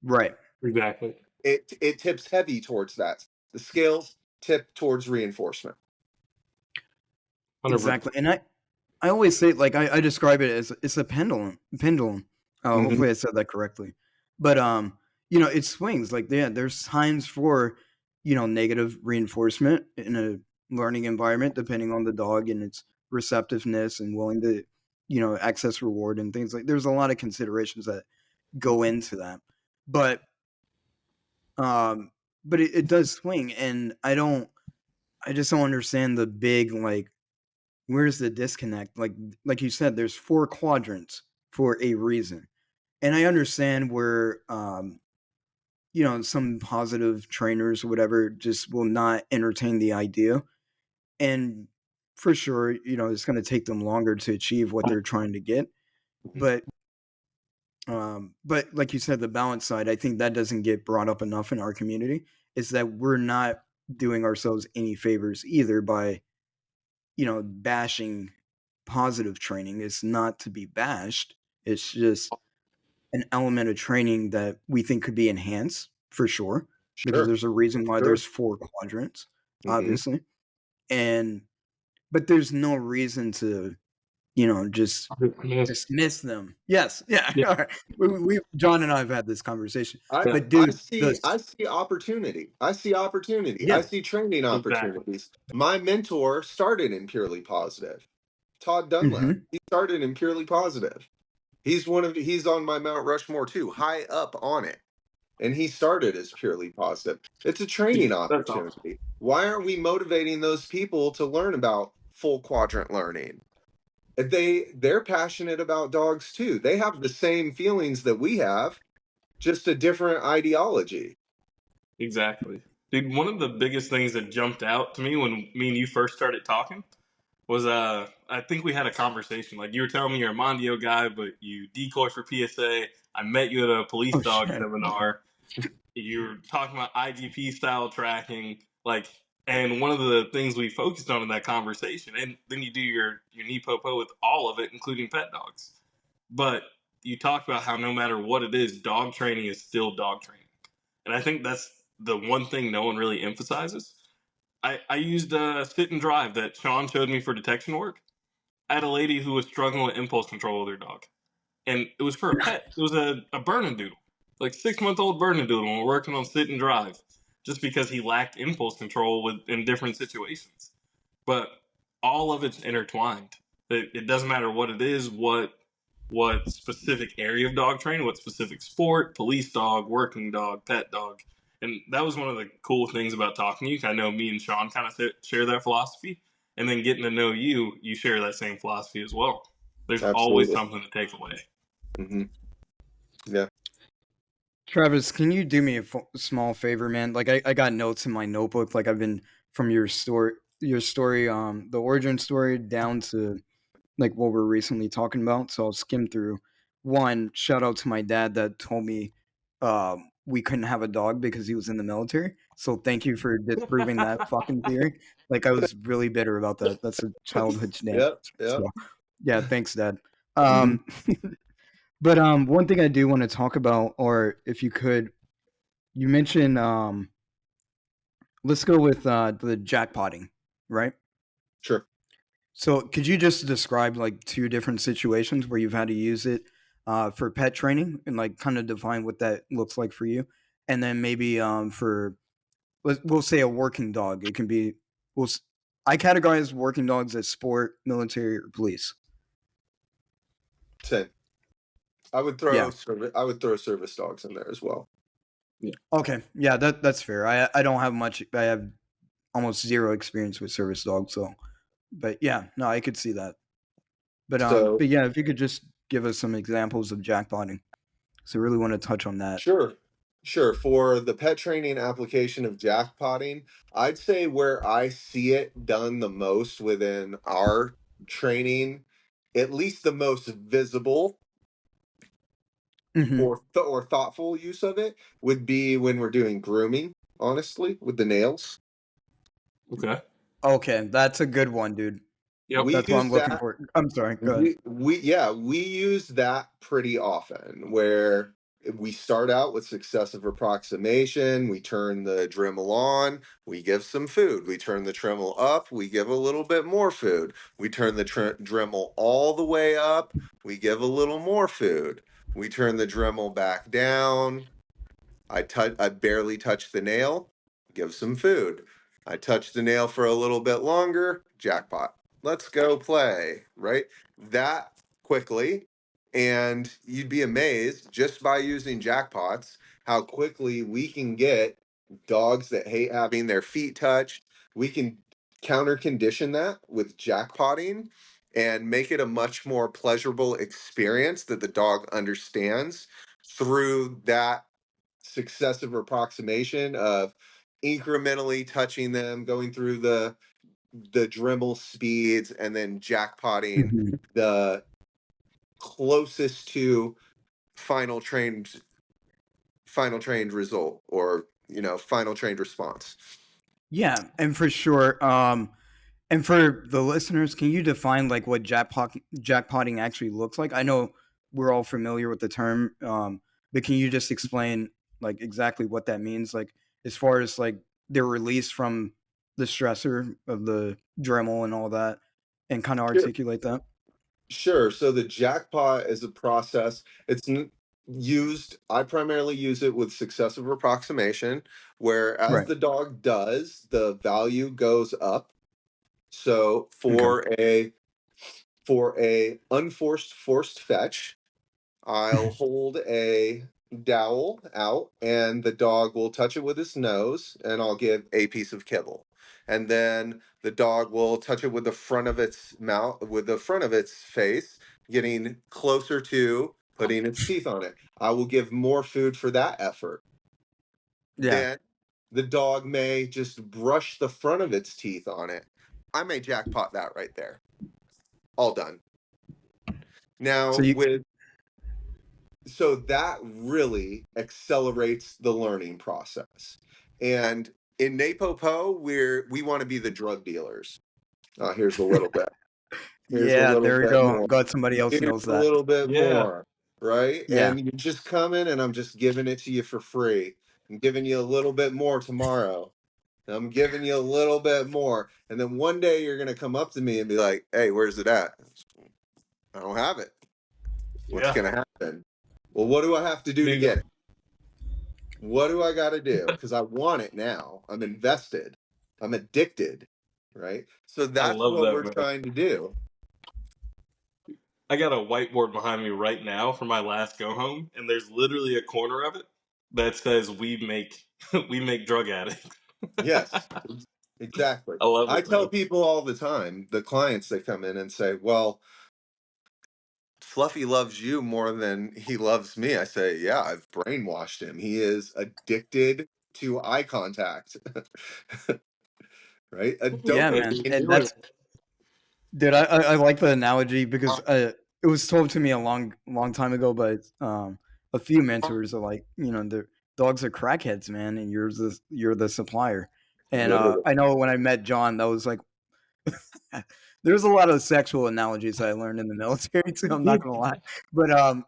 Speaker 4: right.
Speaker 3: Exactly.
Speaker 5: It tips heavy towards that. The scales tip towards reinforcement.
Speaker 3: 100%.
Speaker 4: Exactly. And I always say, like, I describe it as it's a pendulum.
Speaker 5: Mm-hmm.
Speaker 4: Hopefully I said that correctly. But it swings. Like, yeah, there's times for, negative reinforcement in a learning environment, depending on the dog and its receptiveness and willing to, access reward and things like. There's a lot of considerations that go into that. But um, but it does swing, and I just don't understand the big, like, where's the disconnect? Like you said, there's 4 quadrants for a reason. And I understand where, some positive trainers or whatever just will not entertain the idea. And for sure, it's going to take them longer to achieve what they're trying to get.
Speaker 5: Mhm.
Speaker 4: But like you said, the balance side, I think that doesn't get brought up enough in our community, is that we're not doing ourselves any favors either by, bashing positive training. It's not to be bashed. It's just an element of training that we think could be enhanced for sure, because
Speaker 5: Sure,
Speaker 4: there's a reason why
Speaker 5: sure.
Speaker 4: there's 4 quadrants,
Speaker 5: Hmm.
Speaker 4: obviously. And but there's no reason to, just dismiss them. Yes, yeah.
Speaker 3: Yeah,
Speaker 4: All right. We John and I have had this conversation.
Speaker 5: I
Speaker 3: yeah,
Speaker 4: But
Speaker 5: I
Speaker 4: dude,
Speaker 5: see I see opportunity. I see opportunity. I
Speaker 4: yeah.
Speaker 5: see training
Speaker 3: exactly.
Speaker 5: opportunities. My mentor started in Purely Positive. Todd Dunlap.
Speaker 4: Mhm.
Speaker 5: He started in Purely Positive. He's on my Mount Rushmore too, high up on it. And he started as Purely Positive. It's a training
Speaker 3: That's awesome.
Speaker 5: opportunity. Why aren't we motivating those people to learn about full quadrant learning? They're passionate about dogs too. They have the same feelings that we have, just a different ideology.
Speaker 3: Exactly. Dude, one of the biggest things that jumped out to me when me and you first started talking was I think we had a conversation. Like you were telling me you're a Mondio guy, but you decoy for PSA. I met you at a police
Speaker 4: Oh
Speaker 3: dog
Speaker 4: shit.
Speaker 3: seminar. You were talking about IGP style tracking, like, and one of the things we focused on in that conversation, and then you do your NePoPo with all of it, including pet dogs. But you talked about how no matter what it is, dog training is still dog training, and I think that's the one thing no one really emphasizes. I used a sit and drive that Sean showed me for detection work. I had a lady who was struggling with impulse control with her dog, and it was for a pet. It was a Bernedoodle, like 6 month old Bernedoodle. And we're working on sit and drive, just because he lacked impulse control in different situations. But all of it's intertwined. It doesn't matter what it is, what specific area of dog training, what specific sport, police dog, working dog, pet dog. And that was one of the cool things about talking to you. I know me and Sean kind of share that philosophy. And then getting to know you, you share that same philosophy as well. There's always
Speaker 5: Absolutely.
Speaker 3: something to take away.
Speaker 5: Hmm. Yeah.
Speaker 4: Travis, can you do me a small favor, man? Like I got notes in my notebook. Like I've been from your story, the origin story down to like what we're recently talking about. So I'll skim through. One, shout out to my dad that told me we couldn't have a dog because he was in the military. So thank you for disproving that fucking theory. Like I was really bitter about that. That's a childhood name.
Speaker 5: Yep.
Speaker 4: So
Speaker 5: Yep.
Speaker 4: yeah, thanks, Dad.
Speaker 5: Hmm.
Speaker 4: Um, but one thing I do want to talk about, or if you could, you mentioned let's go with the jackpotting, right?
Speaker 5: Sure.
Speaker 4: So could you just describe like 2 different situations where you've had to use it for pet training and like kind of define what that looks like for you? And then maybe for we'll say a working dog. It can be we'll s- I categorize working dogs as sport, military, or police.
Speaker 5: Same.
Speaker 4: Yeah.
Speaker 5: I would throw service dogs in there as well.
Speaker 3: Yeah.
Speaker 4: Okay. Yeah, that's fair. I don't have much. I have almost zero experience with service dogs, so but yeah, no, I could see that.
Speaker 5: So
Speaker 4: But yeah, if you could just give us some examples of jackpotting, because I really want to touch on that.
Speaker 5: sure. Sure. For the pet training application of jackpotting, I'd say where I see it done the most within our training, at least the most visible
Speaker 4: Hmm.
Speaker 5: or thoughtful use of it would be when we're doing grooming, honestly, with the nails.
Speaker 3: Okay.
Speaker 4: Okay, that's a good one, dude.
Speaker 3: Yep.
Speaker 5: We
Speaker 4: That's what I'm
Speaker 5: use
Speaker 4: looking
Speaker 5: that
Speaker 4: for. I'm sorry. Go ahead.
Speaker 5: we use that pretty often where we start out with successive approximation, we turn the Dremel on, we give some food, we turn the Dremel up, we give a little bit more food, we turn the Dremel all the way up, we give a little more food, we turn the Dremel back down. I barely touch the nail, give some food. I touch the nail for a little bit longer, jackpot. Let's go play, right? That quickly. And you'd be amazed just by using jackpots how quickly we can get dogs that hate having their feet touched. We can counter condition that with jackpotting and make it a much more pleasurable experience that the dog understands through that successive approximation of incrementally touching them, going through the Dremel speeds, and then jackpotting
Speaker 4: Mhm.
Speaker 5: the closest to final trained result, or final trained response.
Speaker 4: Yeah, and for sure. And for the listeners, can you define like what jackpotting actually looks like? I know we're all familiar with the term, but can you just explain like exactly what that means? Like as far as like they're released from the stressor of the Dremel and all that, and kind of
Speaker 5: Sure.
Speaker 4: articulate that.
Speaker 5: Sure. So the jackpot is a process. Used. I primarily use it with successive approximation, where as
Speaker 4: Right.
Speaker 5: the dog does, the value goes up. So
Speaker 4: Okay.
Speaker 5: for a unforced forced fetch, I'll hold a dowel out and the dog will touch it with his nose and I'll give a piece of kibble. And then the dog will touch it with the front of its mouth, with the front of its face, getting closer to putting its teeth on it. I will give more food for that effort.
Speaker 4: Yeah.
Speaker 5: Then the dog may just brush the front of its teeth on it. I may jackpot that right there. All done.
Speaker 4: So
Speaker 5: Now,
Speaker 4: you,
Speaker 5: so that really accelerates the learning process. And in NePoPo, we want to be the drug dealers. Here's a little bit. Here's a
Speaker 4: yeah,
Speaker 5: little
Speaker 4: there we
Speaker 5: bit
Speaker 4: go.
Speaker 5: more.
Speaker 4: Glad somebody else
Speaker 5: Here's
Speaker 4: knows
Speaker 5: a
Speaker 4: that.
Speaker 5: little bit
Speaker 3: Yeah.
Speaker 5: more. Right?
Speaker 4: Yeah.
Speaker 5: And you just come in and I'm just giving it to you for free. I'm giving you a little bit more tomorrow. I'm giving you a little bit more. And then one day you're going to come up to me and be like, hey, where's it at? I don't have it. What's
Speaker 3: Yeah.
Speaker 5: going to happen? Well, what do I have to do to
Speaker 3: Bingo.
Speaker 5: get it? What do I got to do? Because I want it now. I'm invested. I'm addicted. Right? So
Speaker 3: I
Speaker 5: that's
Speaker 3: love
Speaker 5: what
Speaker 3: that,
Speaker 5: we're
Speaker 3: man.
Speaker 5: trying to do.
Speaker 3: I got a whiteboard behind me right now for my last go home, and there's literally a corner of it that says we make we make drug addicts.
Speaker 5: Yes, exactly.
Speaker 3: I love
Speaker 5: I
Speaker 3: it,
Speaker 5: tell
Speaker 3: man.
Speaker 5: people all the time, the clients that come in and say, well, Fluffy loves you more than he loves me. I say, yeah, I've brainwashed him. He is addicted to eye contact. Right?
Speaker 4: Yeah,
Speaker 5: Adult.
Speaker 3: Hey,
Speaker 4: man.
Speaker 3: we
Speaker 4: And
Speaker 3: do it.
Speaker 4: that's dude, I like the analogy because it was told to me a long time ago, but a few mentors are like, the dogs are crackheads, man, and you're the supplier. And
Speaker 5: Literally.
Speaker 4: I know when I met John, that was like there's a lot of sexual analogies I learned in the military too. I'm not gonna lie, but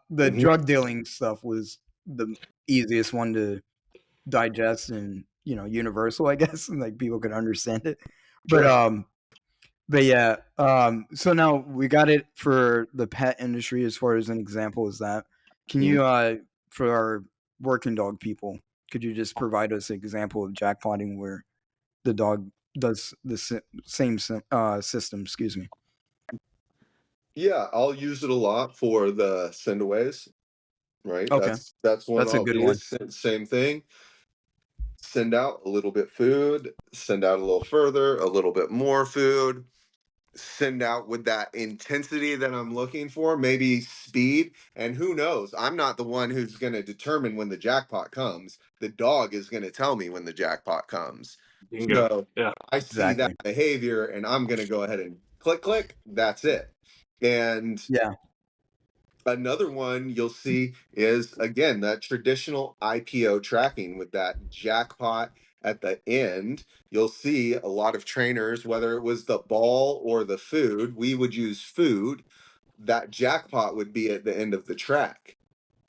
Speaker 4: the
Speaker 5: Mhm.
Speaker 4: drug dealing stuff was the easiest one to digest and universal, I guess, and like people could understand it. But
Speaker 5: Sure.
Speaker 4: but yeah, so now we got it for the pet industry as far as an example is that. Can
Speaker 5: Mhm.
Speaker 4: you, for our working dog people, could you just provide us an example of jackpotting where the dog does the same system? Excuse me.
Speaker 5: Yeah, I'll use it a lot for the sendaways, right?
Speaker 4: Okay,
Speaker 5: That's one
Speaker 4: that's a
Speaker 5: I'll
Speaker 4: good
Speaker 5: do.
Speaker 4: one.
Speaker 5: Same thing. Send out a little bit food, send out a little further, a little bit more food, send out with that intensity that I'm looking for, maybe speed. And who knows? I'm not the one who's going to determine when the jackpot comes. The dog is going to tell me when the jackpot comes.
Speaker 3: Bingo.
Speaker 5: So
Speaker 3: Yeah.
Speaker 5: I see that
Speaker 4: Exactly.
Speaker 5: behavior and I'm going to go ahead and click, click. That's it. And
Speaker 4: Yeah.
Speaker 5: another one you'll see is, again, that traditional IPO tracking with that jackpot at the end. You'll see a lot of trainers, whether it was the ball or the food, we would use food. That jackpot would be at the end of the track.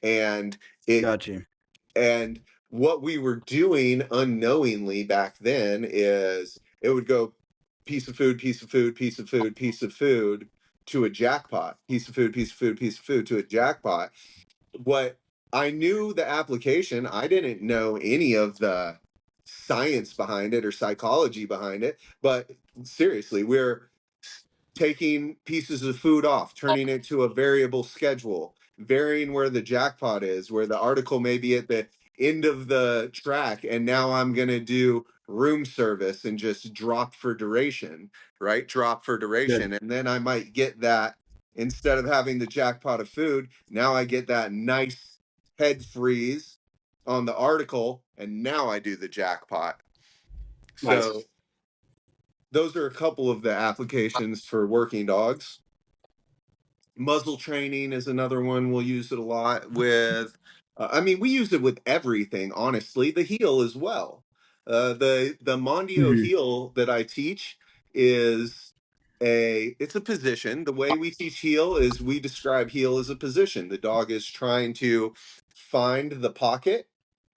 Speaker 5: And it
Speaker 4: Got you.
Speaker 5: and what we were doing unknowingly back then is it would go piece of food, piece of food, piece of food, piece of food to a jackpot, piece of food, piece of food, piece of food to a jackpot. What I knew the application, I didn't know any of the science behind it or psychology behind it, but seriously, we're taking pieces of food off, turning it to a variable schedule, varying where the jackpot is, where the article may be at the end of the track, and now I'm going to do room service and just drop for duration, right? Drop for duration. And then I might get that, instead of having the jackpot of food, now I get that nice head freeze on the article, and now I do the jackpot.
Speaker 3: Nice.
Speaker 5: So those are a couple of the applications for working dogs. Muzzle training is another one. We'll use it a lot with. I mean, we use it with everything. Honestly, the heel as well. The Mondio
Speaker 4: Mhm.
Speaker 5: heel that I teach is it's a position. The way we teach heel is we describe heel as a position. The dog is trying to find the pocket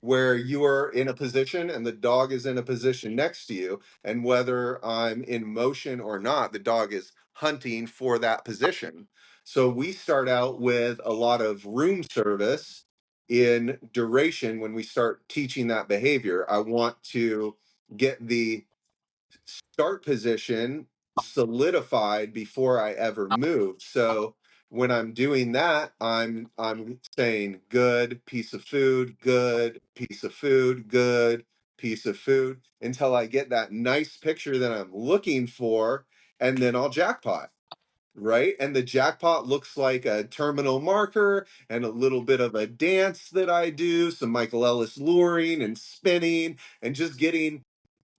Speaker 5: where you are in a position and the dog is in a position next to you, and whether I'm in motion or not, the dog is hunting for that position. So we start out with a lot of room service in duration. When we start teaching that behavior, I want to get the start position solidified before I ever move. So when I'm doing that, I'm saying good piece of food, good piece of food, good piece of food, until I get that nice picture that I'm looking for, and then I'll jackpot. Right. And the jackpot looks like a terminal marker and a little bit of a dance that I do, some Michael Ellis luring and spinning and just getting,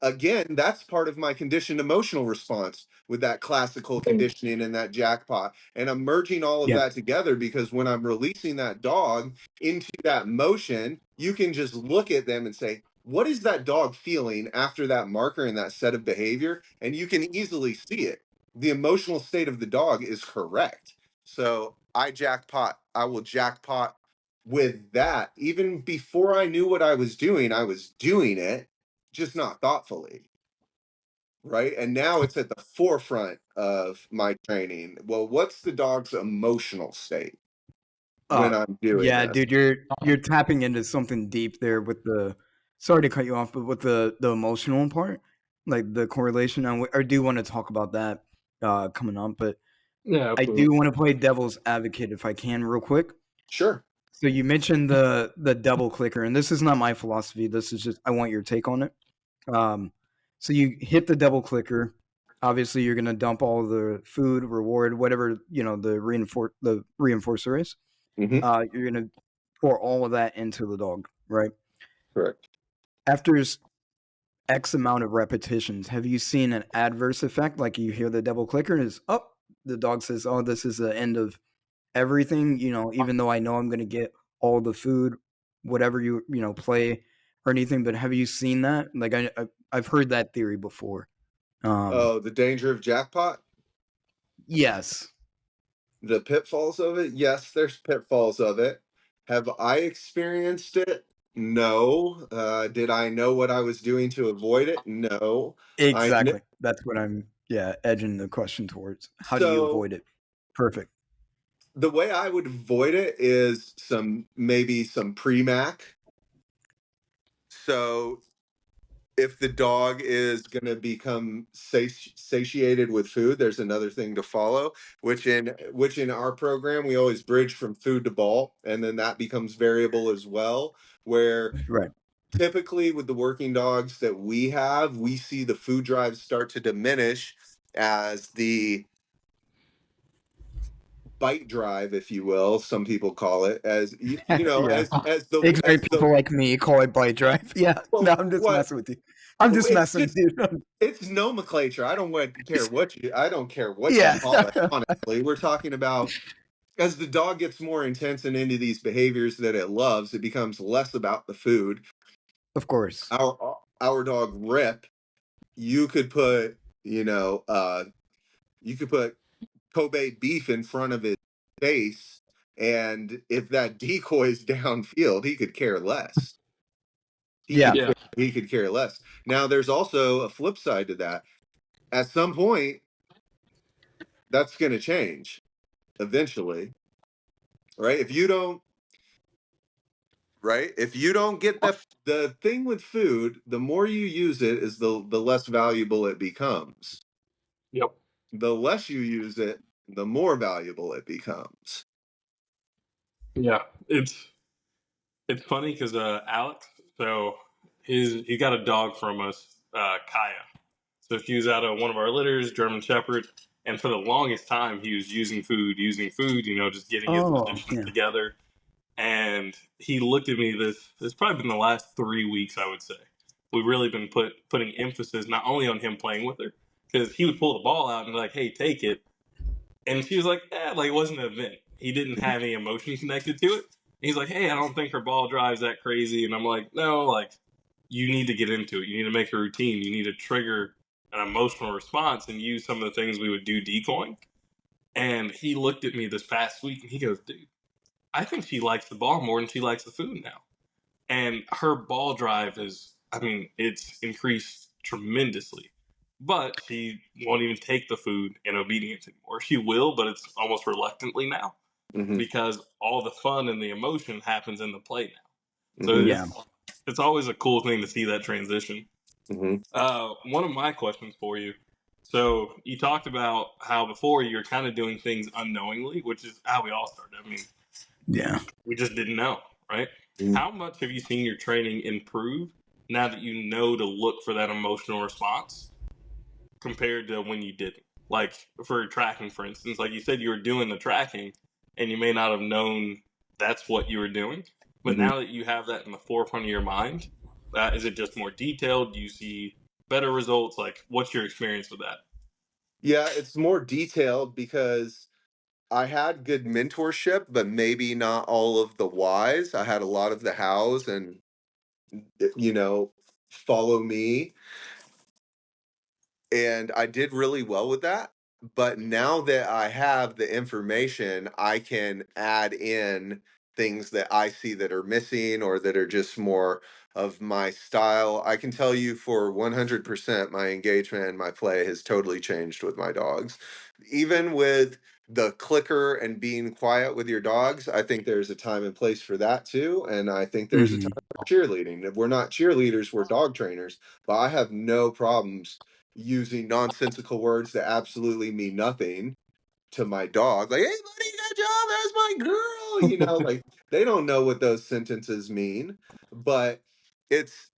Speaker 5: again, that's part of my conditioned emotional response with that classical conditioning and that jackpot. And I'm merging all of
Speaker 4: Yeah.
Speaker 5: that together, because when I'm releasing that dog into that motion, you can just look at them and say, what is that dog feeling after that marker and that set of behavior? And you can easily see it. The emotional state of the dog is correct. So I will jackpot with that. Even before I knew what I was doing it, just not thoughtfully, right? And now it's at the forefront of my training. Well, what's the dog's emotional state when I'm doing
Speaker 4: Yeah,
Speaker 5: this?
Speaker 4: dude, you're tapping into something deep there with the. Sorry to cut you off, but with the emotional part, like the correlation, I do want to talk about that coming up, but
Speaker 3: Yeah,
Speaker 4: I do
Speaker 3: absolutely.
Speaker 4: want to play devil's advocate if I can, real quick.
Speaker 5: Sure.
Speaker 4: So you mentioned the double clicker, and this is not my philosophy. This is just I want your take on it. Um, so you hit the double clicker. Obviously, you're gonna dump all the food, reward, whatever the reinforcer is.
Speaker 5: Hmm.
Speaker 4: You're gonna pour all of that into the dog, right?
Speaker 5: Correct.
Speaker 4: After X amount of repetitions, have you seen an adverse effect? Like you hear the double clicker and it's up. The dog says, "Oh, this is the end of everything." Even though I know I'm gonna get all the food, whatever play or anything. But have you seen that? Like I've heard that theory before.
Speaker 5: Oh, the danger of jackpot,
Speaker 4: Yes,
Speaker 5: the pitfalls of it. Yes, there's pitfalls of it. Have I experienced it? No. Did I know what I was doing to avoid it? No. I kn-
Speaker 4: exactly. That's what I'm edging the question towards. How do you
Speaker 5: so
Speaker 4: avoid it? Perfect.
Speaker 5: the way I would avoid it is maybe some pre-mac. So if the dog is going to become satiated with food, there's another thing to follow, which in our program we always bridge from food to ball, and then that becomes variable as well. Where
Speaker 4: Right.
Speaker 5: typically with the working dogs that we have, we see the food drive start to diminish as the bite drive, if you will, some people call it, as
Speaker 4: Yeah. Ignorant
Speaker 5: as the
Speaker 4: people like me call it bite drive. Yeah. No,
Speaker 5: well,
Speaker 4: I'm just
Speaker 5: what
Speaker 4: messing with you. I'm just
Speaker 5: it's
Speaker 4: messing with
Speaker 5: just
Speaker 4: you.
Speaker 5: it's nomenclature. I don't care what you
Speaker 4: Yeah.
Speaker 5: call it. Honestly, we're talking about, as the dog gets more intense and into these behaviors that it loves, it becomes less about the food.
Speaker 4: Of course.
Speaker 5: Our dog Rip, you could put you could put Kobe beef in front of his face, and if that decoy's downfield, he could care less. He
Speaker 4: Yeah.
Speaker 5: could
Speaker 3: Yeah.
Speaker 5: he could care less. Now, there's also a flip side to that. At some point, that's going to change eventually, right? If you don't get the thing with food, the more you use it is the less valuable it becomes.
Speaker 3: Yep.
Speaker 5: The less you use it, the more valuable it becomes.
Speaker 3: Yeah. It's funny because Alex, so he got a dog from us Kaya. So she was out of one of our litters, German Shepherd, and for the longest time he was using food, just getting his
Speaker 4: Oh,
Speaker 3: positions
Speaker 4: yeah.
Speaker 3: together. And he looked at me. This probably been the last 3 weeks, I would say. We've really been putting emphasis not only on him playing with her, because he would pull the ball out and be like, "Hey, take it," and she was like, like it wasn't an event. He didn't have any emotion connected to it. And he's like, "Hey, I don't think her ball drives that crazy," and I'm like, "No, like you need to get into it. You need to make a routine. You need to trigger an emotional response and use some of the things we would do decoying." And he looked at me this past week and he goes, "Dude, I think she likes the ball more than she likes the food now." And her ball drive it's increased tremendously. But she won't even take the food in obedience anymore. She will, but it's almost reluctantly now
Speaker 5: Mm-hmm.
Speaker 3: because all the fun and the emotion happens in the play now. So
Speaker 5: Mm-hmm.
Speaker 4: Yeah.
Speaker 3: it's always a cool thing to see that transition.
Speaker 5: Mm-hmm.
Speaker 3: One of my questions for you. So you talked about how before you were kind of doing things unknowingly, which is how we all started. I mean,
Speaker 4: Yeah.
Speaker 3: we just didn't know, right?
Speaker 5: Mm-hmm.
Speaker 3: How much have you seen your training improve now that you know to look for that emotional response compared to when you didn't? Like for tracking, for instance, like you said, you were doing the tracking and you may not have known that's what you were doing. But
Speaker 5: Mm-hmm.
Speaker 3: now that you have that in the forefront of your mind, is it just more detailed? Do you see better results? Like, what's your experience with that?
Speaker 5: Yeah, it's more detailed because I had good mentorship, but maybe not all of the whys. I had a lot of the hows and, you know, follow me. And I did really well with that. But now that I have the information, I can add in things that I see that are missing or that are just more of my style. I can tell you for 100% my engagement and my play has totally changed with my dogs. Even with the clicker and being quiet with your dogs, I think there's a time and place for that too. And I think there's a time
Speaker 4: Mm-hmm.
Speaker 5: for cheerleading. If we're not cheerleaders, we're dog trainers. But I have no problems using nonsensical words that absolutely mean nothing to my dog. Like, hey, buddy, good job. That's my girl. Like they don't know what those sentences mean, but it's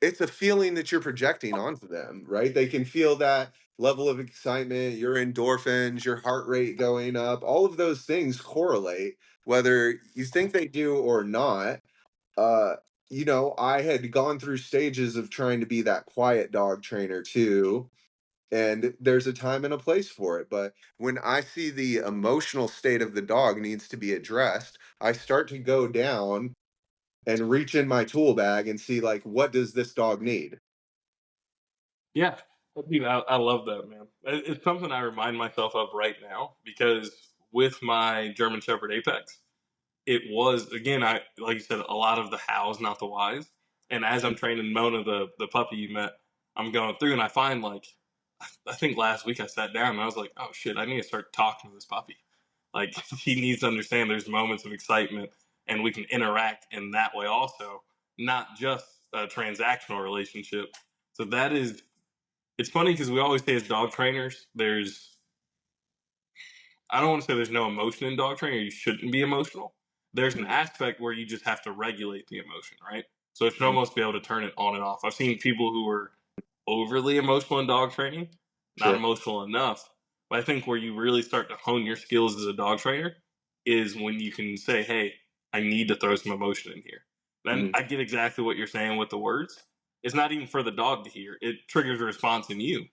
Speaker 5: it's a feeling that you're projecting onto them, right? They can feel that level of excitement, your endorphins, your heart rate going up. All of those things correlate, whether you think they do or not. uh I had gone through stages of trying to be that quiet dog trainer too, and there's a time and a place for it. But when I see the emotional state of the dog needs to be addressed, I start to go down and reach in my tool bag and see, like, what does this dog need?
Speaker 3: Yeah, I love that, man. It's something I remind myself of right now because with my German Shepherd Apex, it was again, I like you said, a lot of the hows, not the whys. And as I'm training Mona, the puppy you met, I'm going through and I find like I think last week I sat down and I was like, oh shit, I need to start talking to this puppy. Like he needs to understand there's moments of excitement and we can interact in that way also, not just a transactional relationship. So that is it's funny because we always say as dog trainers, I don't want to say there's no emotion in dog training or you shouldn't be emotional. There's an
Speaker 5: Mhm.
Speaker 3: aspect where you just have to regulate the emotion, right? So it should
Speaker 5: Mhm.
Speaker 3: almost be able to turn it on and off. I've seen people who are overly emotional in dog training, not
Speaker 5: Sure.
Speaker 3: emotional enough. But I think where you really start to hone your skills as a dog trainer is when you can say, hey, I need to throw some emotion in here. Then
Speaker 5: Mhm.
Speaker 3: I get exactly what you're saying with the words. It's not even for the dog to hear. It triggers a response in you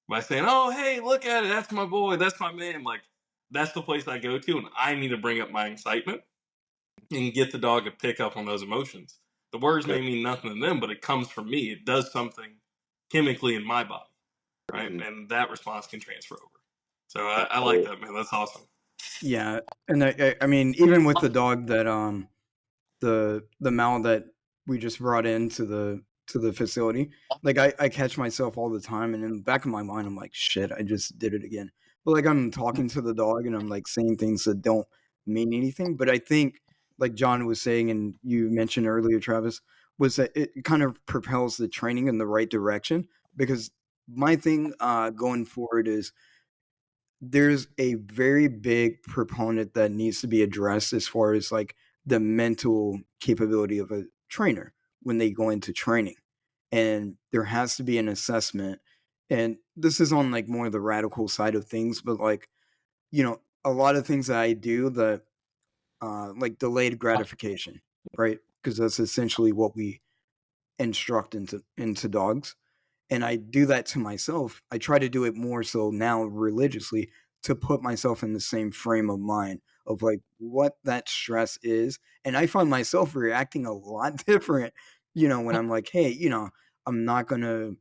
Speaker 3: by saying, "Oh, hey, look at it. That's my boy. That's my man." Like that's the place I go to, and I need to bring up my excitement and get the dog to pick up on those emotions. The words
Speaker 5: Okay.
Speaker 3: may mean nothing to them, but it comes from me. It does something chemically in my body, right?
Speaker 5: Mhm.
Speaker 3: And that response can transfer over. So I like
Speaker 5: Absolutely.
Speaker 3: that, man. That's awesome.
Speaker 4: Yeah. And I mean, even with the dog that the Mal that we just brought into the facility, like I catch myself all the time, and in the back of my mind, I'm like, shit, I just did it again. But like I'm talking to the dog, and I'm like saying things that don't mean anything. But I think, like John was saying, and you mentioned earlier, Travis, was that it kind of propels the training in the right direction. Because my thing going forward is there's a very big proponent that needs to be addressed as far as like the mental capability of a trainer when they go into training. and there has to be an assessment. And this is on like more the radical side of things, but like, a lot of things that I do that like delayed gratification, right? Because that's essentially what we instruct into dogs. And I do that to myself. I try to do it more so now religiously to put myself in the same frame of mind of like what that stress is. And I find myself reacting a lot different, when I'm like, hey, I'm not gonna,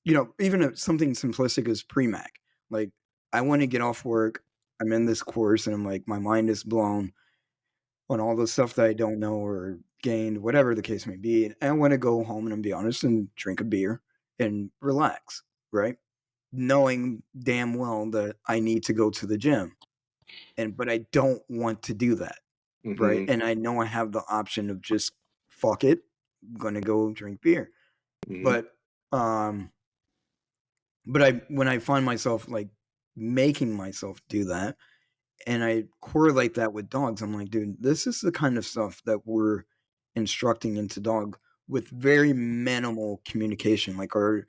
Speaker 4: even if something simplistic as pre-mac. Like I want to get off work. I'm in this course and I'm like, my mind is blown on all the stuff that I don't know or gained, whatever the case may be. And I want to go home and be honest and drink a beer and relax, right? Knowing damn well that I need to go to the gym. But I don't want to do that, right?
Speaker 5: Mm-hmm.
Speaker 4: And I know I have the option of just fuck it, I'm gonna go drink beer.
Speaker 5: Mm-hmm.
Speaker 4: But um but I when I find myself like making myself do that, and I correlate that with dogs. I'm like, dude, this is the kind of stuff that we're instructing into dog with very minimal communication. Like our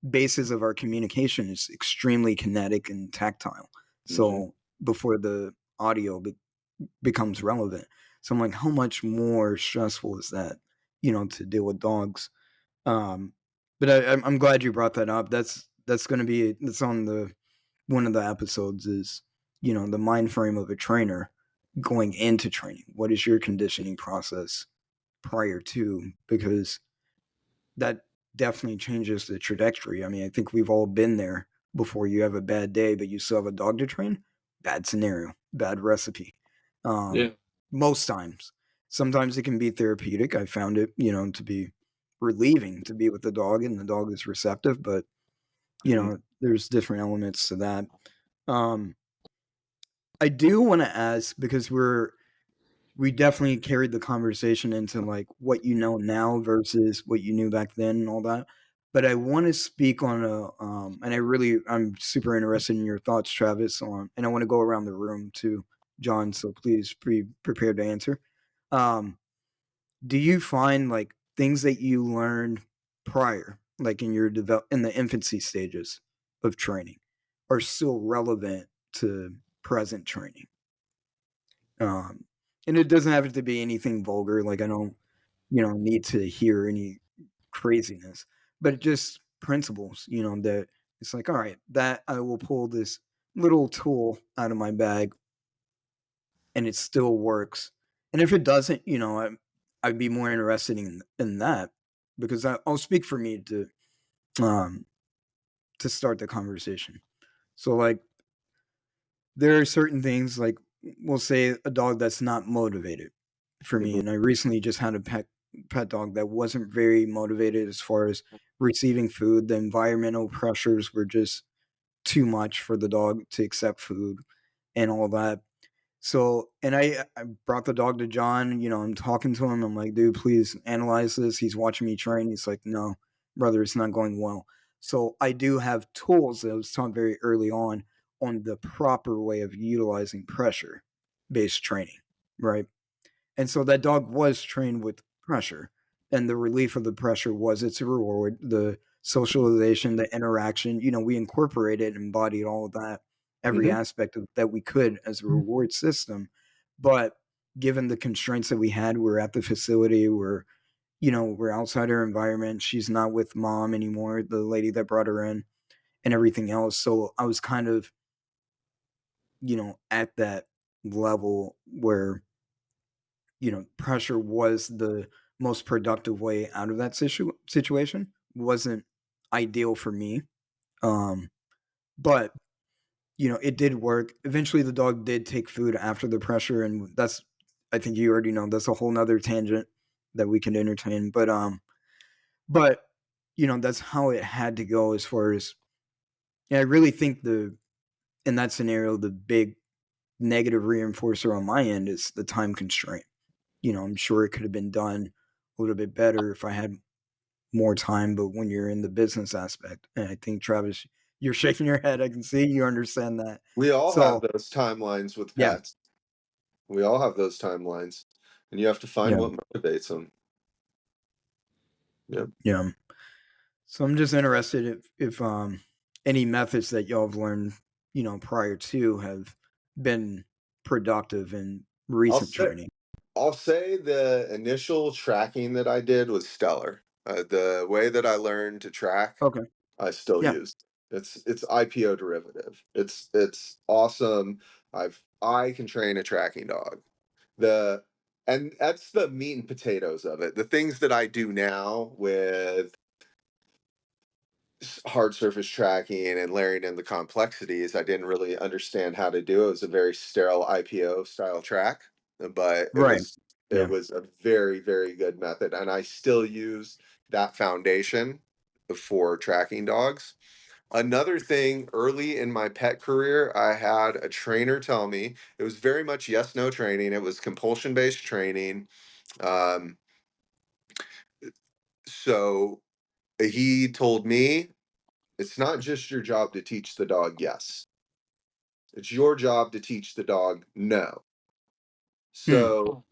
Speaker 4: basis of our communication is extremely kinetic and tactile.
Speaker 5: Mm-hmm.
Speaker 4: So before the audio becomes relevant. So I'm like, how much more stressful is that, to deal with dogs? Um, but I'm glad you brought that up. That's going to be that's on the one of the episodes is the mind frame of a trainer going into training. What is your conditioning process prior to? Because that definitely changes the trajectory. I mean, I think we've all been there before. You have a bad day, but you still have a dog to train. Bad scenario, bad recipe.
Speaker 3: Yeah.
Speaker 4: Most times, sometimes it can be therapeutic. I found it, to be relieving to be with the dog, and the dog is receptive. But
Speaker 5: Mm-hmm.
Speaker 4: there's different elements to that. Um, I do want to ask because we definitely carried the conversation into like what you know now versus what you knew back then and all that. But I want to speak on and I'm super interested in your thoughts, Travis, on, and I want to go around the room too, John. So please be prepared to answer. Um, do you find like things that you learned prior, like in your in the infancy stages of training, are still relevant to present training? Um, and it doesn't have to be anything vulgar. Like I don't, need to hear any craziness, but just principles. That it's like, all right, that I will pull this little tool out of my bag, and it still works. And if it doesn't, I'd be more interested in that because I'll speak for me um to start the conversation. So like there are certain things like we'll say a dog that's not motivated for me,
Speaker 5: Mm-hmm.
Speaker 4: and I recently just had a pet dog that wasn't very motivated as far as receiving food. The environmental pressures were just too much for the dog to accept food and all that. So, and I brought the dog to John, I'm talking to him. I'm like, dude, please analyze this. He's watching me train. He's like, no, brother, it's not going well. So I do have tools that I was taught very early on the proper way of utilizing pressure based training, right? And so that dog was trained with pressure, and the relief of the pressure was its reward, the socialization, the interaction. We incorporated and embodied all of that, every
Speaker 5: Mm-hmm.
Speaker 4: aspect of that we could as a reward system. But given the constraints that we had, we're at the facility, we're outside her environment. She's not with mom anymore, the lady that brought her in, and everything else. So I was kind of, at that level where pressure was the most productive way out of that situation. Wasn't ideal for me. Um, but it did work. Eventually the dog did take food after the pressure, and that's I think you already know that's a whole nother tangent that we can entertain. But that's how it had to go as far as yeah, I really think the in that scenario the big negative reinforcer on my end is the time constraint. I'm sure it could have been done a little bit better if I had more time, but when you're in the business aspect, and I think Travis, you're shaking your head. I can see you understand that.
Speaker 5: We all have
Speaker 4: So
Speaker 5: those timelines with
Speaker 4: yeah,
Speaker 5: pets. We all have those timelines, and you have to find
Speaker 4: yeah,
Speaker 5: what motivates them. Yep.
Speaker 4: yeah. So I'm just interested if any methods that y'all have learned, prior to have been productive in
Speaker 5: I'll
Speaker 4: recent
Speaker 5: say
Speaker 4: training.
Speaker 5: I'll say the initial tracking that I did was stellar. The way that I learned to track,
Speaker 4: Okay.
Speaker 5: I still
Speaker 4: Yeah.
Speaker 5: use. It's IPO derivative. It's awesome. I can train a tracking dog. The and that's the meat and potatoes of it. The things that I do now with hard surface tracking and layering in the complexities, I didn't really understand how to do. It was a very sterile IPO style track, but it
Speaker 4: Right.
Speaker 5: was it
Speaker 4: Yeah.
Speaker 5: was a very, very good method. And I still use that foundation for tracking dogs. Another thing, early in my pet career, I had a trainer tell me it was very much yes no training. It was compulsion based training. Um, so he told me it's not just your job to teach the dog yes. It's your job to teach the dog no.
Speaker 4: Hmm.
Speaker 5: So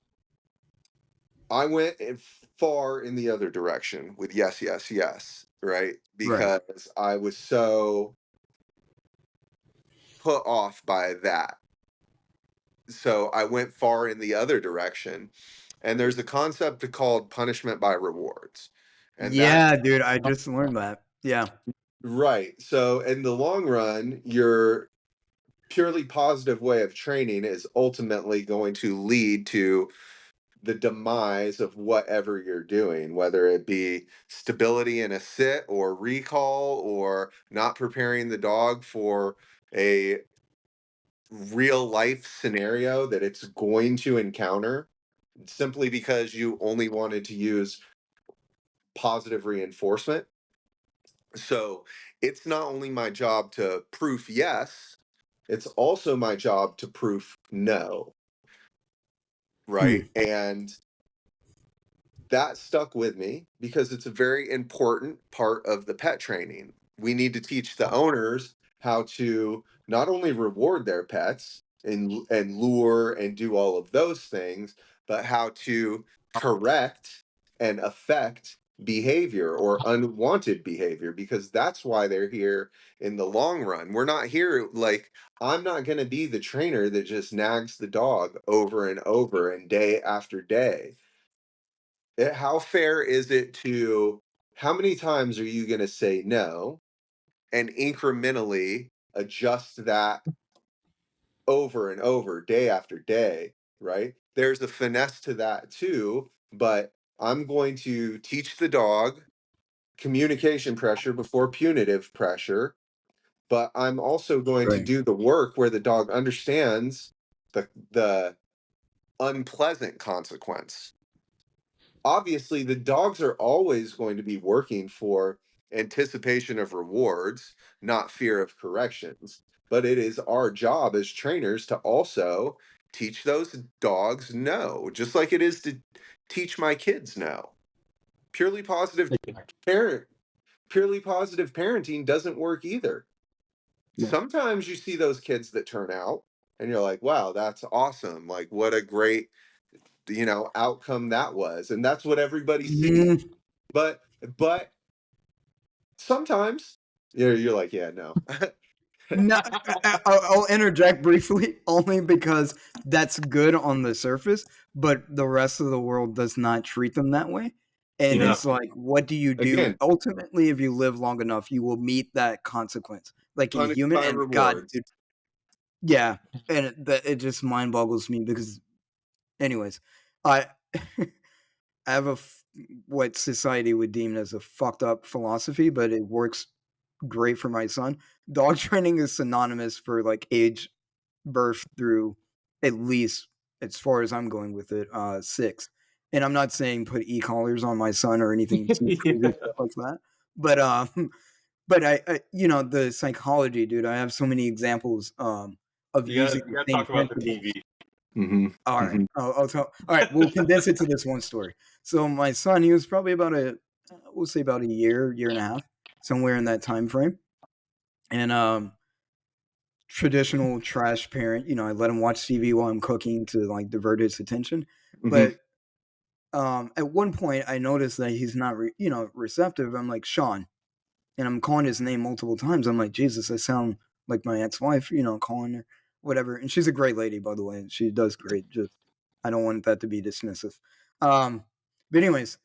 Speaker 5: I went far in the other direction with yes, yes, yes, right?
Speaker 4: Right.
Speaker 5: Because I was so put off by that. So I went far in the other direction. And there's a concept called punishment by rewards. And that,
Speaker 4: Yeah, dude, I just learned that. Yeah.
Speaker 5: right. So in the long run, your purely positive way of training is ultimately going to lead to the demise of whatever you're doing, whether it be stability in a sit or recall or not preparing the dog for a real life scenario that it's going to encounter simply because you only wanted to use positive reinforcement. So it's not only my job to proof yes, it's also my job to proof no,
Speaker 4: Hmm.
Speaker 5: right? And that stuck with me because it's a very important part of the pet training. We need to teach the owners how to not only reward their pets and lure and do all of those things, but how to correct and affect behavior or unwanted behavior because that's why they're here in the long run. We're not here like I'm not going to be the trainer that just nags the dog over and over and day after day. How fair is it to how many times are you going to say no and incrementally adjust that over and over, day after day, right? There's a finesse to that too, but I'm going to teach the dog communication pressure before punitive pressure, but I'm also going to
Speaker 4: Right.
Speaker 5: do the work where the dog understands the unpleasant consequence. Obviously the dogs are always going to be working for anticipation of rewards, not fear of corrections. But it is our job as trainers to also teach those dogs no, just like it is to teach my kids no. Purely positive parent, purely positive parenting doesn't work either.
Speaker 4: Yeah.
Speaker 5: Sometimes you see those kids that turn out and you're like, wow, that's awesome. Like what a great outcome that was, and that's what everybody sees.
Speaker 4: Mhm.
Speaker 5: But sometimes you're like, yeah, no.
Speaker 4: No, I'll interject briefly, only because that's good on the surface, but the rest of the world does not treat them that way. And
Speaker 3: Yeah.
Speaker 4: it's like, what do you do?
Speaker 5: Again,
Speaker 4: Ultimately, if you live long enough, you will meet that consequence, like a
Speaker 5: punished
Speaker 4: human.
Speaker 5: by
Speaker 4: And God,
Speaker 5: rewards.
Speaker 4: dude, yeah, and it just mind boggles me because, anyways, I I have what society would deem as a fucked up philosophy, but it works great for my son. Dog training is synonymous for like age birth through at least, as far as I'm going with it, 6. And I'm not saying put e-collars on my son or anything too crazy
Speaker 3: Yeah.
Speaker 4: stuff like that. But but the psychology, dude. I have so many examples of using
Speaker 3: You
Speaker 4: the
Speaker 3: gotta
Speaker 4: same
Speaker 3: talk about the
Speaker 4: principle.
Speaker 3: TV.
Speaker 5: Mm-hmm.
Speaker 4: All right,
Speaker 5: Mm-hmm.
Speaker 4: I'll tell. All right, we'll condense it to this one story. So my son, he was probably about we'll say about a year and a half, somewhere in that time frame, and traditional trash parent. I let him watch TV while I'm cooking to like divert his attention.
Speaker 5: Mm-hmm.
Speaker 4: But at one point, I noticed that he's not receptive. I'm like, Sean. and I'm calling his name multiple times. I'm like, Jesus, I sound like my ex-wife, calling her, whatever. And she's a great lady, by the way. She does great. Just I don't want that to be dismissive. But anyways,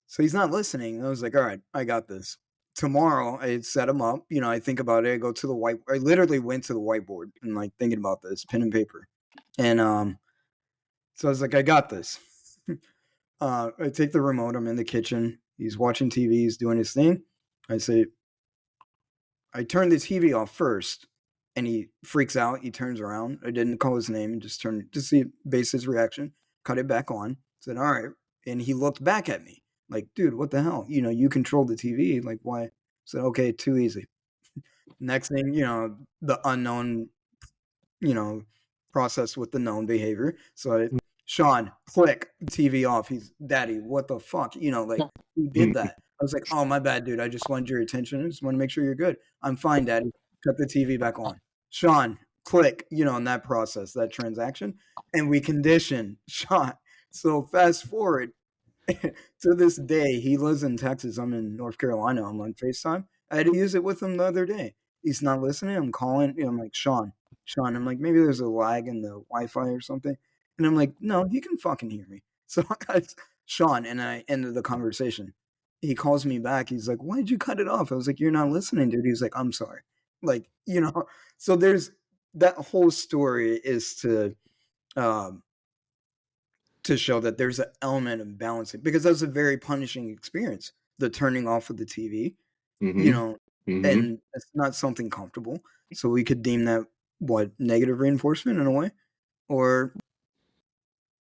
Speaker 4: so he's not listening. And I was like, all right, I got this. Tomorrow, I set him up. I think about it. I go to the white. I literally went to the whiteboard and like thinking about this, pen and paper, and so I was like, I got this. I take the remote. I'm in the kitchen. He's watching TV. He's doing his thing. I say, I turn the TV off first, and he freaks out. He turns around. I didn't call his name and just turned to see base his reaction. Cut it back on. Said, all right. And he looked back at me like, dude, what the hell? You control the TV. Like, why? I said, okay, too easy. Next thing, the unknown, process with the known behavior. So Sean, click, TV off. He's, Daddy, what the fuck? Like, who did that? I was like, oh, my bad, dude. I just wanted your attention. I just want to make sure you're good. I'm fine, Daddy. Cut the TV back on. Sean, click, in that process, that transaction. And we condition Sean. So fast forward to this day, he lives in Texas. I'm in North Carolina. I'm on FaceTime. I had to use it with him the other day. He's not listening. I'm calling. I'm like, Sean. I'm like, maybe there's a lag in the Wi-Fi or something. And I'm like, no, he can fucking hear me. So Sean, and I ended the conversation. He calls me back. He's like, why did you cut it off? I was like, you're not listening, dude. He's like, I'm sorry. Like, so there's that whole story is um, to show that there's an element of balancing, because that's a very punishing experience, the turning off of the TV, and it's not something comfortable. So we could deem that negative reinforcement in a way, or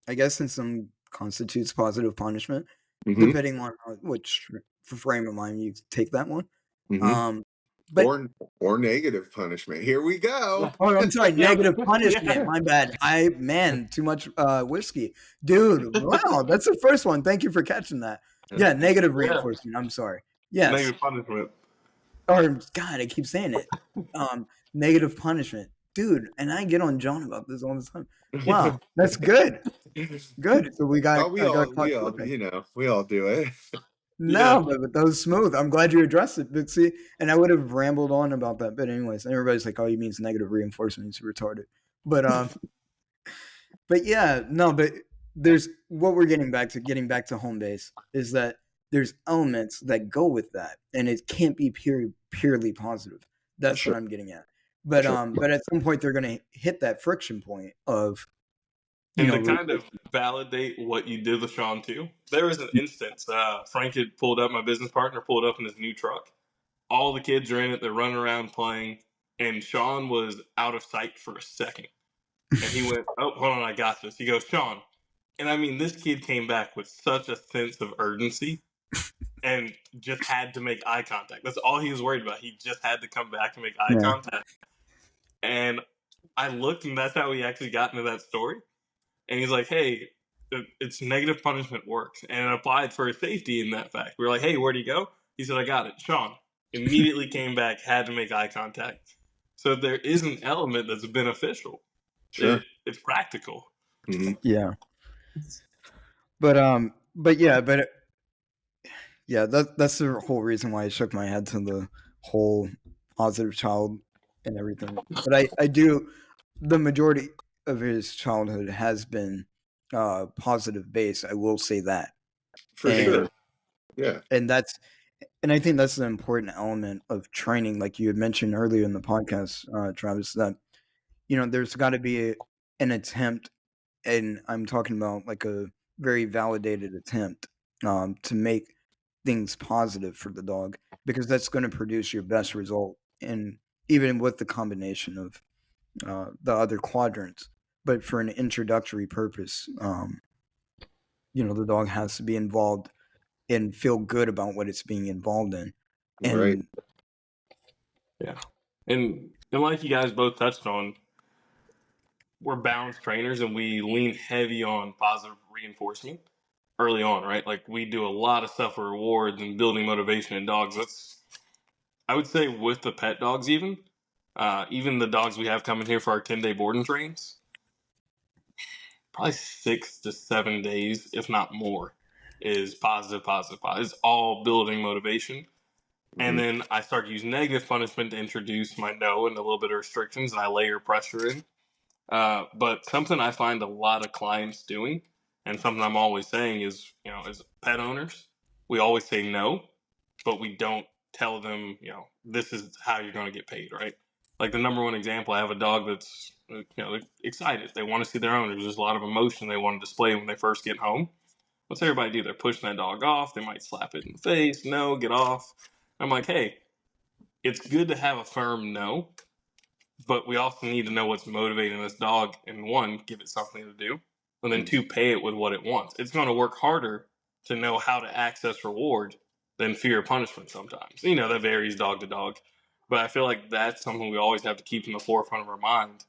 Speaker 4: I guess in some constitutes positive punishment, depending on which frame of mind you take that one. But
Speaker 5: or negative punishment. Here we go.
Speaker 4: oh, I'm sorry, negative punishment. My bad. Too much whiskey, dude. Wow, that's the first one. Thank you for catching that. Yeah, negative reinforcement. I'm sorry. Yes.
Speaker 3: Negative punishment.
Speaker 4: Or God, I keep saying it. Negative punishment, dude. And I get on John about this all the time. Wow, that's good. Good. So we got.
Speaker 5: We all do it.
Speaker 4: No, but that was smooth. I'm glad you addressed it. But see, and I would have rambled on about that. But anyways, and everybody's like, "Oh, you mean negative reinforcement? It's retarded." But but yeah, no. But there's what we're getting back to home base is that there's elements that go with that, and it can't be purely positive. That's what I'm getting at. But but at some point they're going to hit that friction point of.
Speaker 3: And to kind of validate what you did with Sean too, there was an instance. Frank had pulled up, my business partner pulled up in his new truck. All the kids are in it. They're running around playing. And Sean was out of sight for a second. And he went, oh, hold on, I got this. He goes, Sean. And I mean, this kid came back with such a sense of urgency and just had to make eye contact. That's all he was worried about. He just had to come back and make eye contact. And I looked, and that's how we actually got into that story. And he's like, hey, it's negative punishment works. And it applied for his safety in that fact. We were like, hey, where'd he go? He said, I got it. Sean immediately came back, had to make eye contact. So there is an element that's beneficial.
Speaker 5: Sure.
Speaker 3: It's practical.
Speaker 4: Yeah. But that's the whole reason why I shook my head to the whole positive child and everything. But I do, the majority of his childhood has been positive based. I will say that.
Speaker 5: For sure. Yeah.
Speaker 4: And I think that's an important element of training, like you had mentioned earlier in the podcast, Travis, that, there's got to be an attempt, and I'm talking about like a very validated attempt to make things positive for the dog, because that's going to produce your best result, and even with the combination of the other quadrants. But for an introductory purpose, the dog has to be involved and feel good about what it's being involved in. And
Speaker 5: right.
Speaker 3: Yeah. And like you guys both touched on, we're balanced trainers and we lean heavy on positive reinforcement early on, right? Like we do a lot of stuff for rewards and building motivation in dogs. That's, I would say, with the pet dogs even the dogs we have coming here for our 10-day boarding trains, probably 6 to 7 days, if not more, is positive. It's all building motivation. And then I start to use negative punishment to introduce my no and a little bit of restrictions, and I layer pressure in. But something I find a lot of clients doing, and something I'm always saying is, as pet owners, we always say no, but we don't tell them, this is how you're going to get paid, right? Like the number one example, I have a dog that's, excited. They want to see their owners. There's a lot of emotion they want to display when they first get home. What's everybody do? They're pushing that dog off. They might slap it in the face. No, get off. I'm like, hey, it's good to have a firm no, but we also need to know what's motivating this dog, and one, give it something to do, and then two, pay it with what it wants. It's going to work harder to know how to access reward than fear of punishment sometimes. That varies dog to dog. But I feel like that's something we always have to keep in the forefront of our mind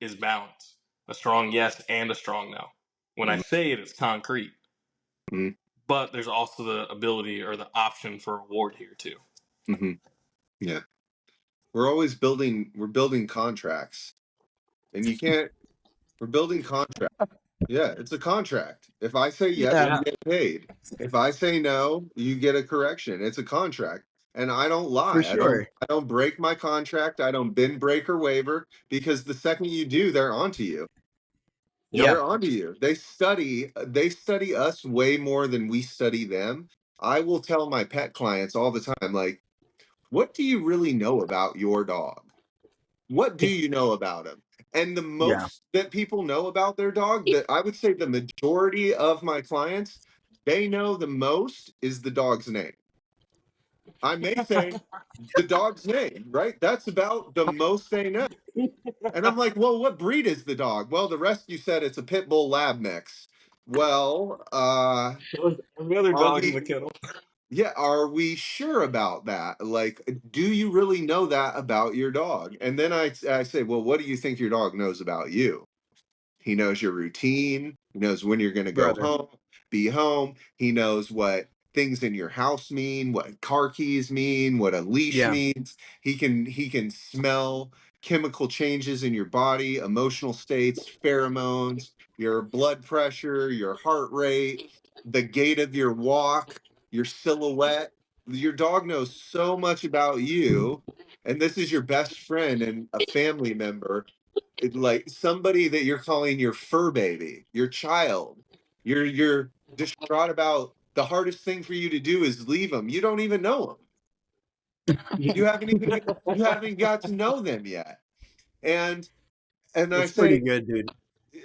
Speaker 3: is balance. A strong yes and a strong no. When I say it, it's concrete.
Speaker 5: Mm-hmm.
Speaker 3: But there's also the ability or the option for reward here too.
Speaker 5: Mm-hmm. Yeah. We're building contracts. And we're building contracts. Yeah, it's a contract. If I say yes,
Speaker 4: Yeah,
Speaker 5: you get paid. If I say no, you get a correction. It's a contract. And I don't
Speaker 4: for
Speaker 5: lie.
Speaker 4: sure.
Speaker 5: I don't break my contract. I don't bend, break, or waiver, because the second you do, they're onto you.
Speaker 4: Yeah,
Speaker 5: They're onto you. They study us way more than we study them. I will tell my pet clients all the time, like, what do you really know about your dog? What do you know about him? And the
Speaker 4: yeah.
Speaker 5: most that people know about their dog, that I would say the majority of my clients, they know the most is the dog's name. I may say the dog's name, right? That's about the most they know. And I'm like, well, what breed is the dog? Well, the rest you said it's a pit bull lab mix. Well,
Speaker 3: Every other
Speaker 5: are
Speaker 3: dog in the
Speaker 5: we
Speaker 3: kennel.
Speaker 5: yeah, are we sure about that? Like, do you really know that about your dog? And then I say, well, what do you think your dog knows about you? He knows your routine. He knows when you're going to go
Speaker 4: Brother.
Speaker 5: home, be home. He knows what things in your house mean, what car keys mean, what a leash
Speaker 4: Yeah,
Speaker 5: means. He can smell chemical changes in your body, emotional states, pheromones, your blood pressure, your heart rate, the gait of your walk, your silhouette. Your dog knows so much about you, and this is your best friend and a family member, like somebody that you're calling your fur baby, your child. You're distraught about the hardest thing for you to do is leave them. You don't even know them. You haven't got to know them yet. And I
Speaker 4: it's pretty
Speaker 5: say,
Speaker 4: good, dude.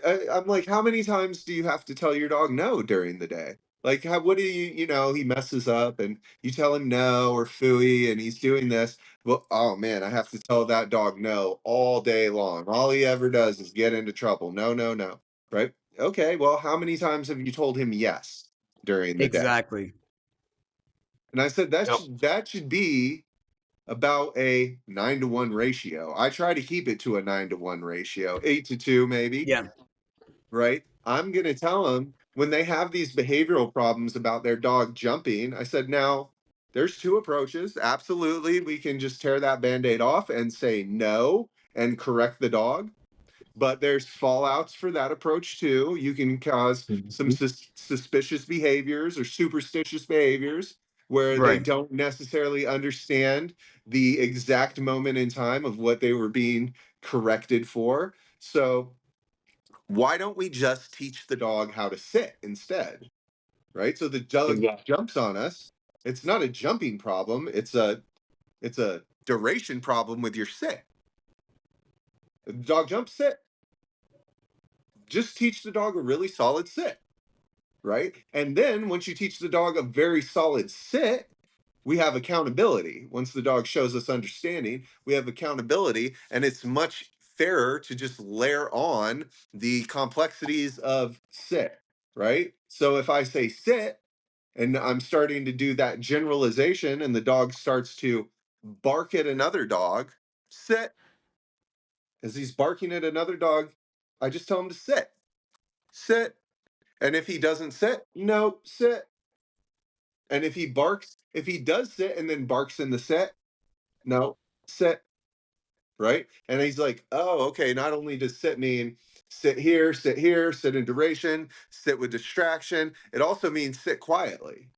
Speaker 5: I'm like, how many times do you have to tell your dog no during the day? Like, what do he messes up and you tell him no or phooey and he's doing this. Well, oh man, I have to tell that dog no all day long. All he ever does is get into trouble. No, no, no. Right? Okay, well, how many times have you told him yes during the day?
Speaker 4: Exactly.
Speaker 5: And I said
Speaker 3: Yep.
Speaker 5: that should be about a 9-to-1 ratio. I try to keep it to a 9-to-1 ratio, 8-to-2 maybe.
Speaker 4: Yeah,
Speaker 5: Right? I'm going to tell them when they have these behavioral problems about their dog jumping. I said, now there's two approaches. Absolutely, we can just tear that band-aid off and say no and correct the dog. But there's fallouts for that approach too. You can cause some suspicious behaviors or superstitious behaviors where they
Speaker 4: right.
Speaker 5: don't necessarily understand the exact moment in time of what they were being corrected for. So why don't we just teach the dog how to sit instead? Right? So the dog
Speaker 3: Exactly.
Speaker 5: jumps on us. It's not a jumping problem. It's a duration problem with your sit. The dog jumps, sit. Just teach the dog a really solid sit. Right? And then once you teach the dog a very solid sit, we have accountability. Once the dog shows us understanding, we have accountability, and it's much fairer to just layer on the complexities of sit, right? So if I say sit and I'm starting to do that generalization and the dog starts to bark at another dog, sit. As he's barking at another dog, I just tell him to sit. Sit. And if he doesn't sit, no, sit. And if he does sit and then barks in the sit, no, sit, right? And he's like, oh, okay, not only does sit mean sit here, sit in duration, sit with distraction, it also means sit quietly.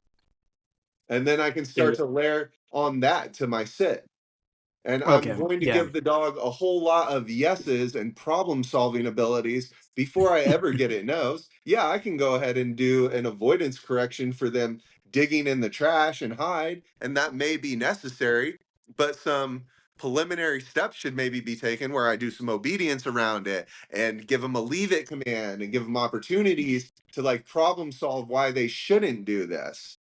Speaker 5: And then I can
Speaker 3: Yeah.
Speaker 5: start to layer on that to my sit. And I'm
Speaker 4: Okay.
Speaker 5: going to
Speaker 4: Yeah.
Speaker 5: give the dog a whole lot of yeses and problem solving abilities before I ever get it nose. Yeah, I can go ahead and do an avoidance correction for them digging in the trash and hide, and that may be necessary, but some preliminary steps should maybe be taken where I do some obedience around it and give them a leave it command and give them opportunities to like problem solve why they shouldn't do this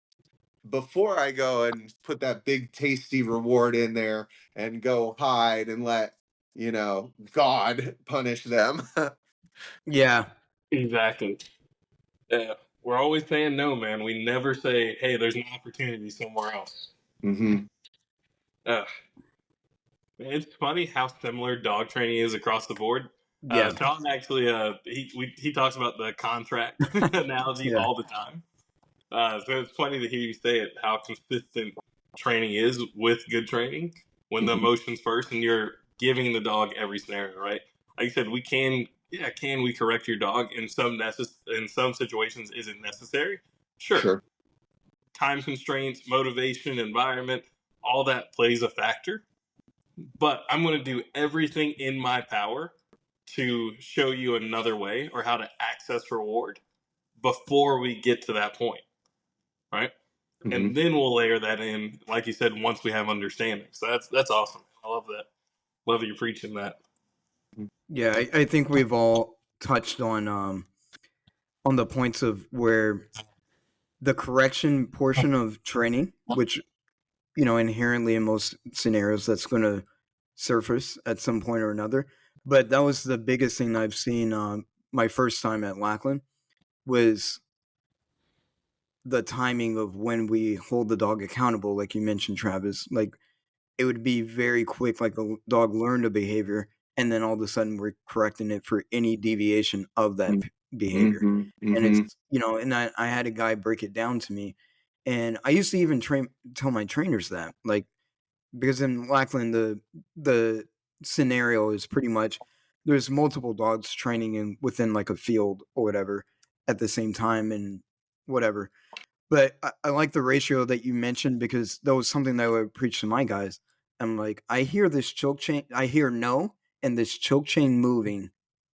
Speaker 5: before I go and put that big tasty reward in there and go hide and let, God punish them.
Speaker 4: Yeah.
Speaker 3: Exactly. Yeah. We're always saying no, man. We never say, hey, there's an opportunity somewhere else.
Speaker 5: Hmm.
Speaker 3: Uh, it's funny how similar dog training is across the board.
Speaker 4: Yeah.
Speaker 3: Sean actually, he talks about the contract analogy
Speaker 4: Yeah.
Speaker 3: all the time. So it's funny to hear you say it, how consistent training is with good training when the
Speaker 5: Hmm.
Speaker 3: emotions first and you're giving the dog every scenario, right? Like you said, can we correct your dog in in some situations? Is it necessary? Sure.
Speaker 5: Sure.
Speaker 3: Time constraints, motivation, environment, all that plays a factor. But I'm going to do everything in my power to show you another way or how to access reward before we get to that point, right?
Speaker 5: Hmm.
Speaker 3: And then we'll layer that in, like you said, once we have understanding. So that's awesome. I love that. Love that you're preaching that.
Speaker 4: Yeah. I think we've all touched on the points of where the correction portion of training, which inherently in most scenarios that's going to surface at some point or another. But that was the biggest thing I've seen my first time at Lackland was the timing of when we hold the dog accountable, like you mentioned, Travis. Like it would be very quick, like the dog learned a behavior, and then all of a sudden we're correcting it for any deviation of that behavior.
Speaker 5: Hmm.
Speaker 4: And it's
Speaker 5: Hmm.
Speaker 4: and I had a guy break it down to me, and I used to even tell my trainers that, like, because in Lackland the scenario is pretty much there's multiple dogs training in within like a field or whatever at the same time and whatever. But I like the ratio that you mentioned because that was something that I would preach to my guys. I'm like, I hear this choke chain, I hear no, and this choke chain moving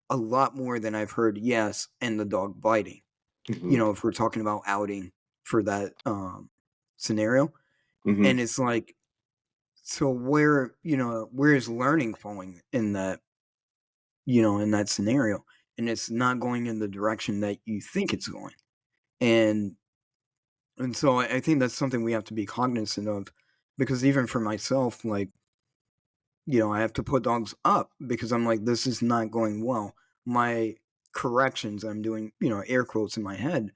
Speaker 4: a lot more than I've heard yes and the dog biting.
Speaker 5: Hmm.
Speaker 4: If we're talking about outing for that scenario.
Speaker 5: Hmm.
Speaker 4: And it's like, so where is learning falling in that, in that scenario? And it's not going in the direction that you think it's going. And so I think that's something we have to be cognizant of because even for myself, like, I have to put dogs up because I'm like, this is not going well. My corrections I'm doing, air quotes in my head,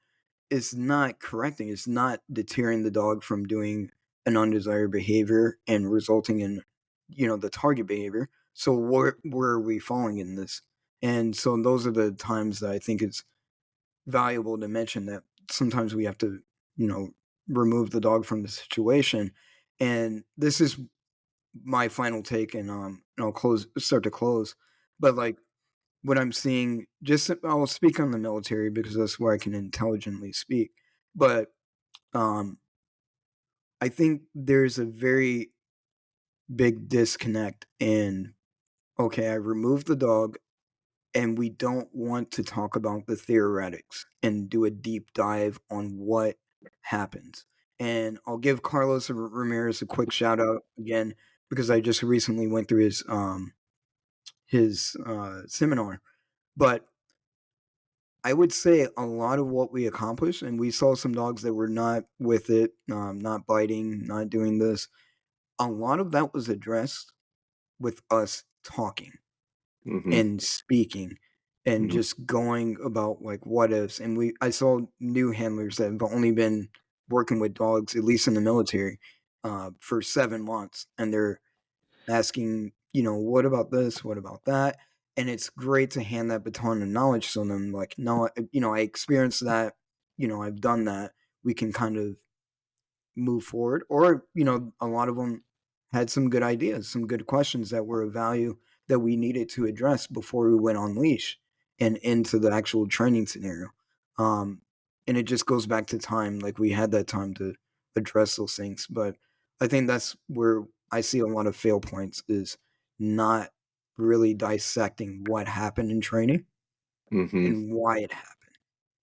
Speaker 4: is not correcting. It's not deterring the dog from doing an undesired behavior and resulting in, the target behavior. So where are we falling in this? And so those are the times that I think it's valuable to mention that sometimes we have to, you know, remove the dog from the situation. And this is my final take, and I'll start to close. But like what I'm seeing, just I'll speak on the military because that's where I can intelligently speak. But um, I think there's a very big disconnect in okay, I removed the dog, and we don't want to talk about the theoretics and do a deep dive on what happens. And I'll give Carlos Ramirez a quick shout out again because I just recently went through his seminar. But I would say a lot of what we accomplished, and we saw some dogs that were not with it, not biting, not doing this. A lot of that was addressed with us talking
Speaker 5: Hmm.
Speaker 4: and speaking and
Speaker 5: Hmm.
Speaker 4: just going about like what ifs. And I saw new handlers that have only been working with dogs, at least in the military, for 7 months, and they're asking, what about this? What about that? And it's great to hand that baton of knowledge to them. Like, no, I experienced that. I've done that. We can kind of move forward. Or, a lot of them had some good ideas, some good questions that were of value that we needed to address before we went on leash and into the actual training scenario. And it just goes back to time. Like we had that time to address those things. But I think that's where I see a lot of fail points is not really dissecting what happened in training
Speaker 5: Mm-hmm.
Speaker 4: and why it happened.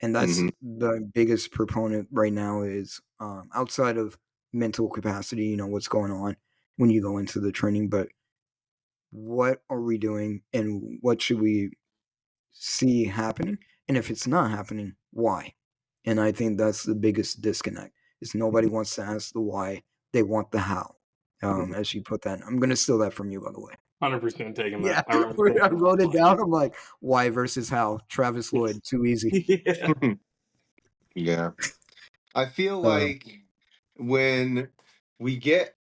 Speaker 4: And that's
Speaker 5: Mm-hmm.
Speaker 4: the biggest proponent right now is outside of mental capacity, what's going on when you go into the training, but what are we doing and what should we see happening? And if it's not happening, why? And I think that's the biggest disconnect is nobody wants to ask the why. They want the how. As you put that, I'm going to steal that from you, by the way.
Speaker 3: 100% taking
Speaker 4: Yeah,
Speaker 3: that. I remember
Speaker 4: I wrote it down. I'm like, why versus how? Travis Lloyd, too easy.
Speaker 3: Yeah.
Speaker 5: Yeah. I feel like when we get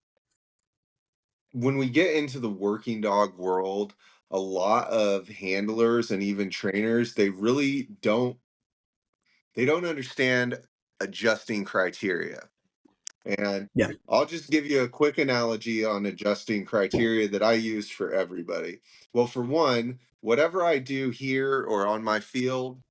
Speaker 5: into the working dog world, a lot of handlers and even trainers, they really don't understand adjusting criteria. And
Speaker 4: Yeah.
Speaker 5: I'll just give you a quick analogy on adjusting criteria that I use for everybody. Well, for one, whatever I do here or on my field,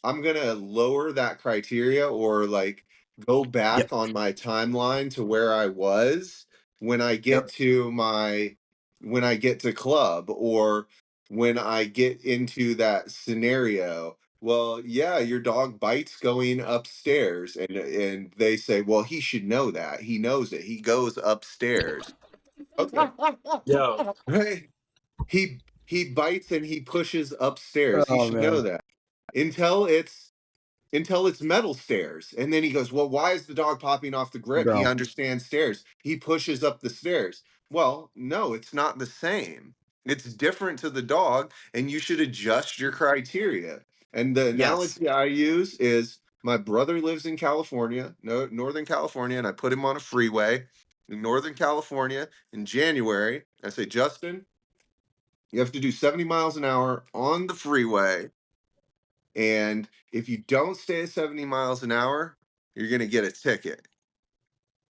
Speaker 5: I'm gonna lower that criteria or like go
Speaker 4: Yep.
Speaker 5: back on my timeline to where I was when I get
Speaker 4: Yep.
Speaker 5: to club or when I get into that scenario. Well, yeah, your dog bites going upstairs, and they say, well, he should know that. He knows it. He goes upstairs. Okay.
Speaker 3: Yo.
Speaker 5: Right. He bites and he pushes upstairs. He
Speaker 4: Oh
Speaker 5: should know
Speaker 4: man,
Speaker 5: that. Until it's metal stairs. And then he goes, well, why is the dog popping off the grip? He
Speaker 4: bro.
Speaker 5: understands stairs. He pushes up the stairs. Well, no, it's not the same. It's different to the dog, and you should adjust your criteria. And the
Speaker 4: Yes.
Speaker 5: analogy I use is my brother lives in California, no, Northern California, and I put him on a freeway in Northern California in January. I say, Justin, you have to do 70 miles an hour on the freeway. And if you don't stay at 70 miles an hour, you're going to get a ticket.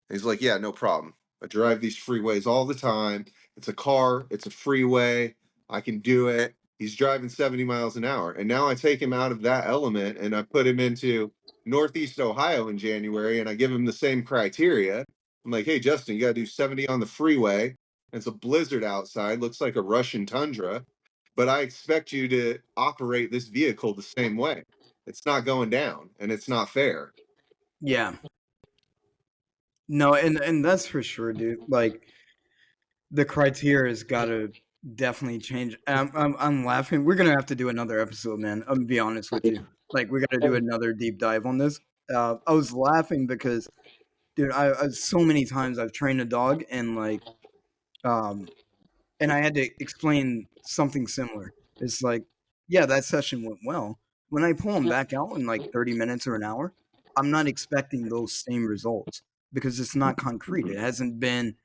Speaker 5: And he's like, yeah, no problem. I drive these freeways all the time. It's a car, it's a freeway. I can do it. He's driving 70 miles an hour. And now I take him out of that element and I put him into Northeast Ohio in January and I give him the same criteria. I'm like, hey, Justin, you got to do 70 on the freeway. It's a blizzard outside, looks like a Russian tundra, but I expect you to operate this vehicle the same way. It's not going down and it's not fair.
Speaker 4: Yeah. No, and that's for sure, dude. Like the criteria has got to definitely change. I'm laughing. We're gonna have to do another episode, man. I'm gonna be honest with you. Like we got to do another deep dive on this. I was laughing because, dude, I so many times I've trained a dog and like, and I had to explain something similar. It's like, yeah, that session went well. When I pull him back out in like 30 minutes or an hour, I'm not expecting those same results because it's not concrete. It hasn't been,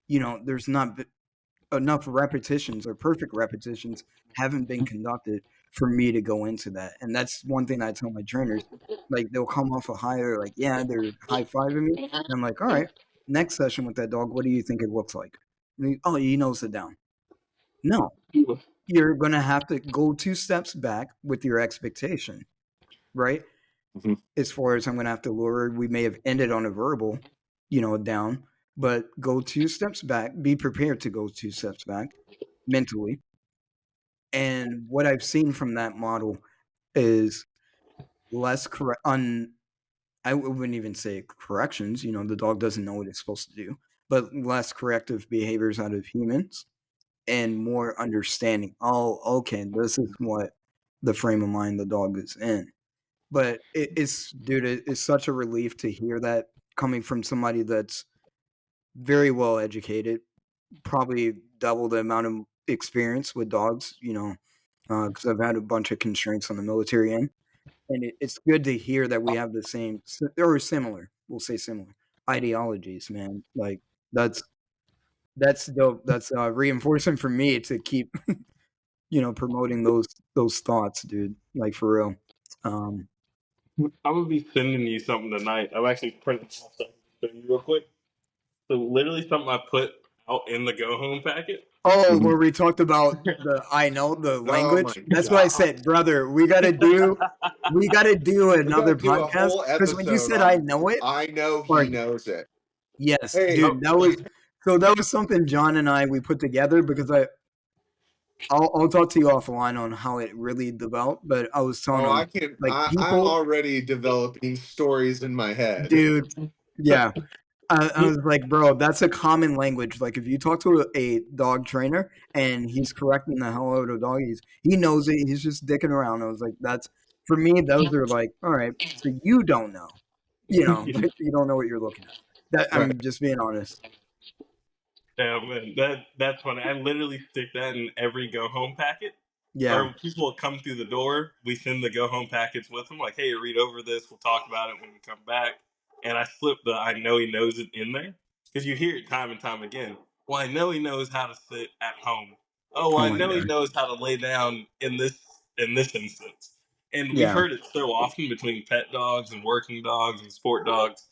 Speaker 4: there's not enough repetitions or perfect repetitions haven't been conducted for me to go into that. And that's one thing I tell my trainers. Like they'll come off a high, they're like, yeah, they're high fiving me. And I'm like, all right, next session with that dog, what do you think it looks like? And oh, he knows it down. No, you're going to have to go 2 steps back with your expectation, right?
Speaker 5: Mhm.
Speaker 4: As far as I'm going to have to lure, we may have ended on a verbal, down, but go 2 steps back, be prepared to go 2 steps back mentally. And what I've seen from that model is less correct on I wouldn't even say corrections, the dog doesn't know what it's supposed to do, but less corrective behaviors out of humans and more understanding. Oh, okay, this is what the frame of mind the dog is in. But dude, it's such a relief to hear that coming from somebody that's very well educated, probably double the amount of experience with dogs, because I've had a bunch of constraints on the military end. And it's good to hear that we have the same or similar, we'll say similar ideologies, man. Like that's dope. That's reinforcing for me to keep promoting those thoughts, dude. Like for real. Um,
Speaker 3: I'm gonna be sending you something tonight. I'm actually printing off something to show you real quick. So literally something I put out in the go home packet.
Speaker 4: oh,
Speaker 5: Mhm.
Speaker 4: where we talked about the
Speaker 5: Oh my
Speaker 4: language. That's what I
Speaker 5: God.
Speaker 4: said, brother. We gotta do
Speaker 5: We got
Speaker 4: another
Speaker 5: to do a
Speaker 4: podcast
Speaker 5: whole
Speaker 4: because when you
Speaker 5: episode
Speaker 4: said I
Speaker 5: on
Speaker 4: know it,
Speaker 5: I know
Speaker 4: or
Speaker 5: he knows it.
Speaker 4: Yes,
Speaker 5: Hey,
Speaker 4: dude, that was something John and we put together because I'll talk to you offline on how it really developed, but I was telling
Speaker 5: oh, I
Speaker 4: him
Speaker 5: can.
Speaker 4: like
Speaker 5: I'm
Speaker 4: people,
Speaker 5: already developing stories in my head.
Speaker 4: dude, yeah. I was like, bro, that's a common language. Like, if you talk to a dog trainer and he's correcting the hell out of doggies, he knows it. He's just dicking around. I was like, that's for me. Those are like, all right, so you don't know, like, you don't know what you're looking at. That
Speaker 5: Right.
Speaker 4: I'm just being honest.
Speaker 3: Yeah, man, that's funny. I literally stick that in every go home packet.
Speaker 4: Yeah,
Speaker 3: Or people will come through the door. We send the go home packets with them. Like, hey, read over this. We'll talk about it when we come back. And I slip the I know he knows it in there because you hear it time and time again. Well, I know he knows how to sit at home. Oh, well,
Speaker 4: oh
Speaker 3: I
Speaker 4: my
Speaker 3: know he
Speaker 4: god,
Speaker 3: knows how to lay down in this instance. And we've
Speaker 4: yeah,
Speaker 3: heard it so often between pet dogs and working dogs and sport dogs.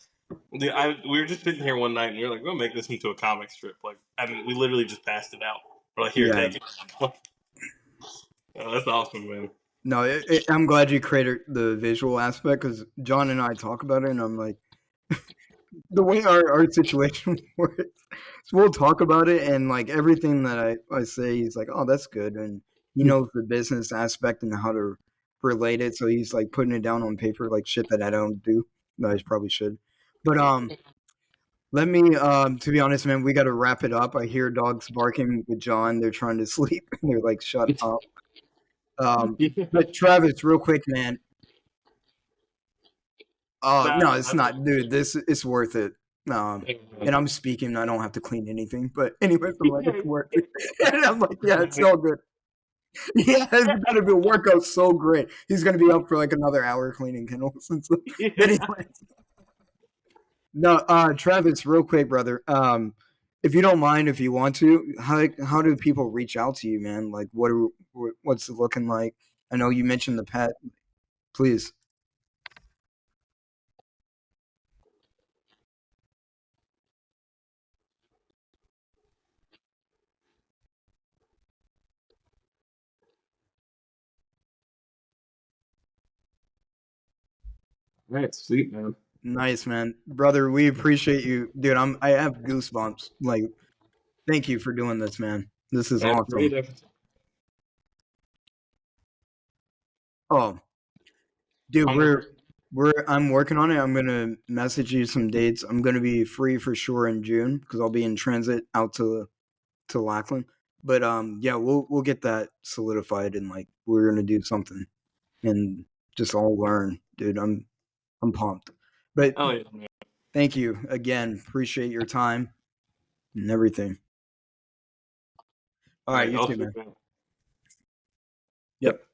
Speaker 3: We were just sitting here one night and we were like, we'll make this into a comic strip. Like, I mean, we literally just passed it out. We're like, here,
Speaker 4: yeah.
Speaker 3: take it. Oh, that's awesome, man.
Speaker 4: No, I'm glad you created the visual aspect because John and I talk about it, and I'm like, the way our situation works. So we'll talk about it, and like everything that I say, he's like, "Oh, that's good," and he knows the business aspect and how to relate it. So he's like putting it down on paper, like shit that I don't do. That I probably should. But let me to be honest, man, we got to wrap it up. I hear dogs barking with John. They're trying to sleep. They're like, "Shut up." But Travis, real quick, man. No, it's
Speaker 3: That's
Speaker 4: not, dude. This it's worth it. And I'm speaking. I don't have to clean anything. But anyways, I'm like, it's worth it. And I'm like, yeah, it's all good. Yeah, it's gonna be a workout so great. He's gonna be up for like another hour cleaning kennels and stuff. But anyways, no, Travis, real quick, brother. If you don't mind, if you want to, how do people reach out to you, man? Like, what's it looking like? I know you mentioned the pet. Please.
Speaker 3: right, sweet man.
Speaker 4: Nice, man. Brother, we appreciate you. Dude, I have goosebumps. Like, thank you for doing this, man. This is
Speaker 3: That's
Speaker 4: awesome.
Speaker 3: great episode.
Speaker 4: Oh, dude,
Speaker 3: 100%.
Speaker 4: I'm working on it. I'm gonna message you some dates. I'm gonna be free for sure in June because I'll be in transit out to Lackland. But yeah, we'll get that solidified and like we're gonna do something and just all learn, dude. I'm pumped. But
Speaker 3: Oh yeah, man.
Speaker 4: thank you again. Appreciate your time and everything. All
Speaker 3: All
Speaker 4: right,
Speaker 3: right,
Speaker 4: you
Speaker 3: I'll
Speaker 4: too,
Speaker 3: see
Speaker 4: man.
Speaker 3: you.
Speaker 4: Yep.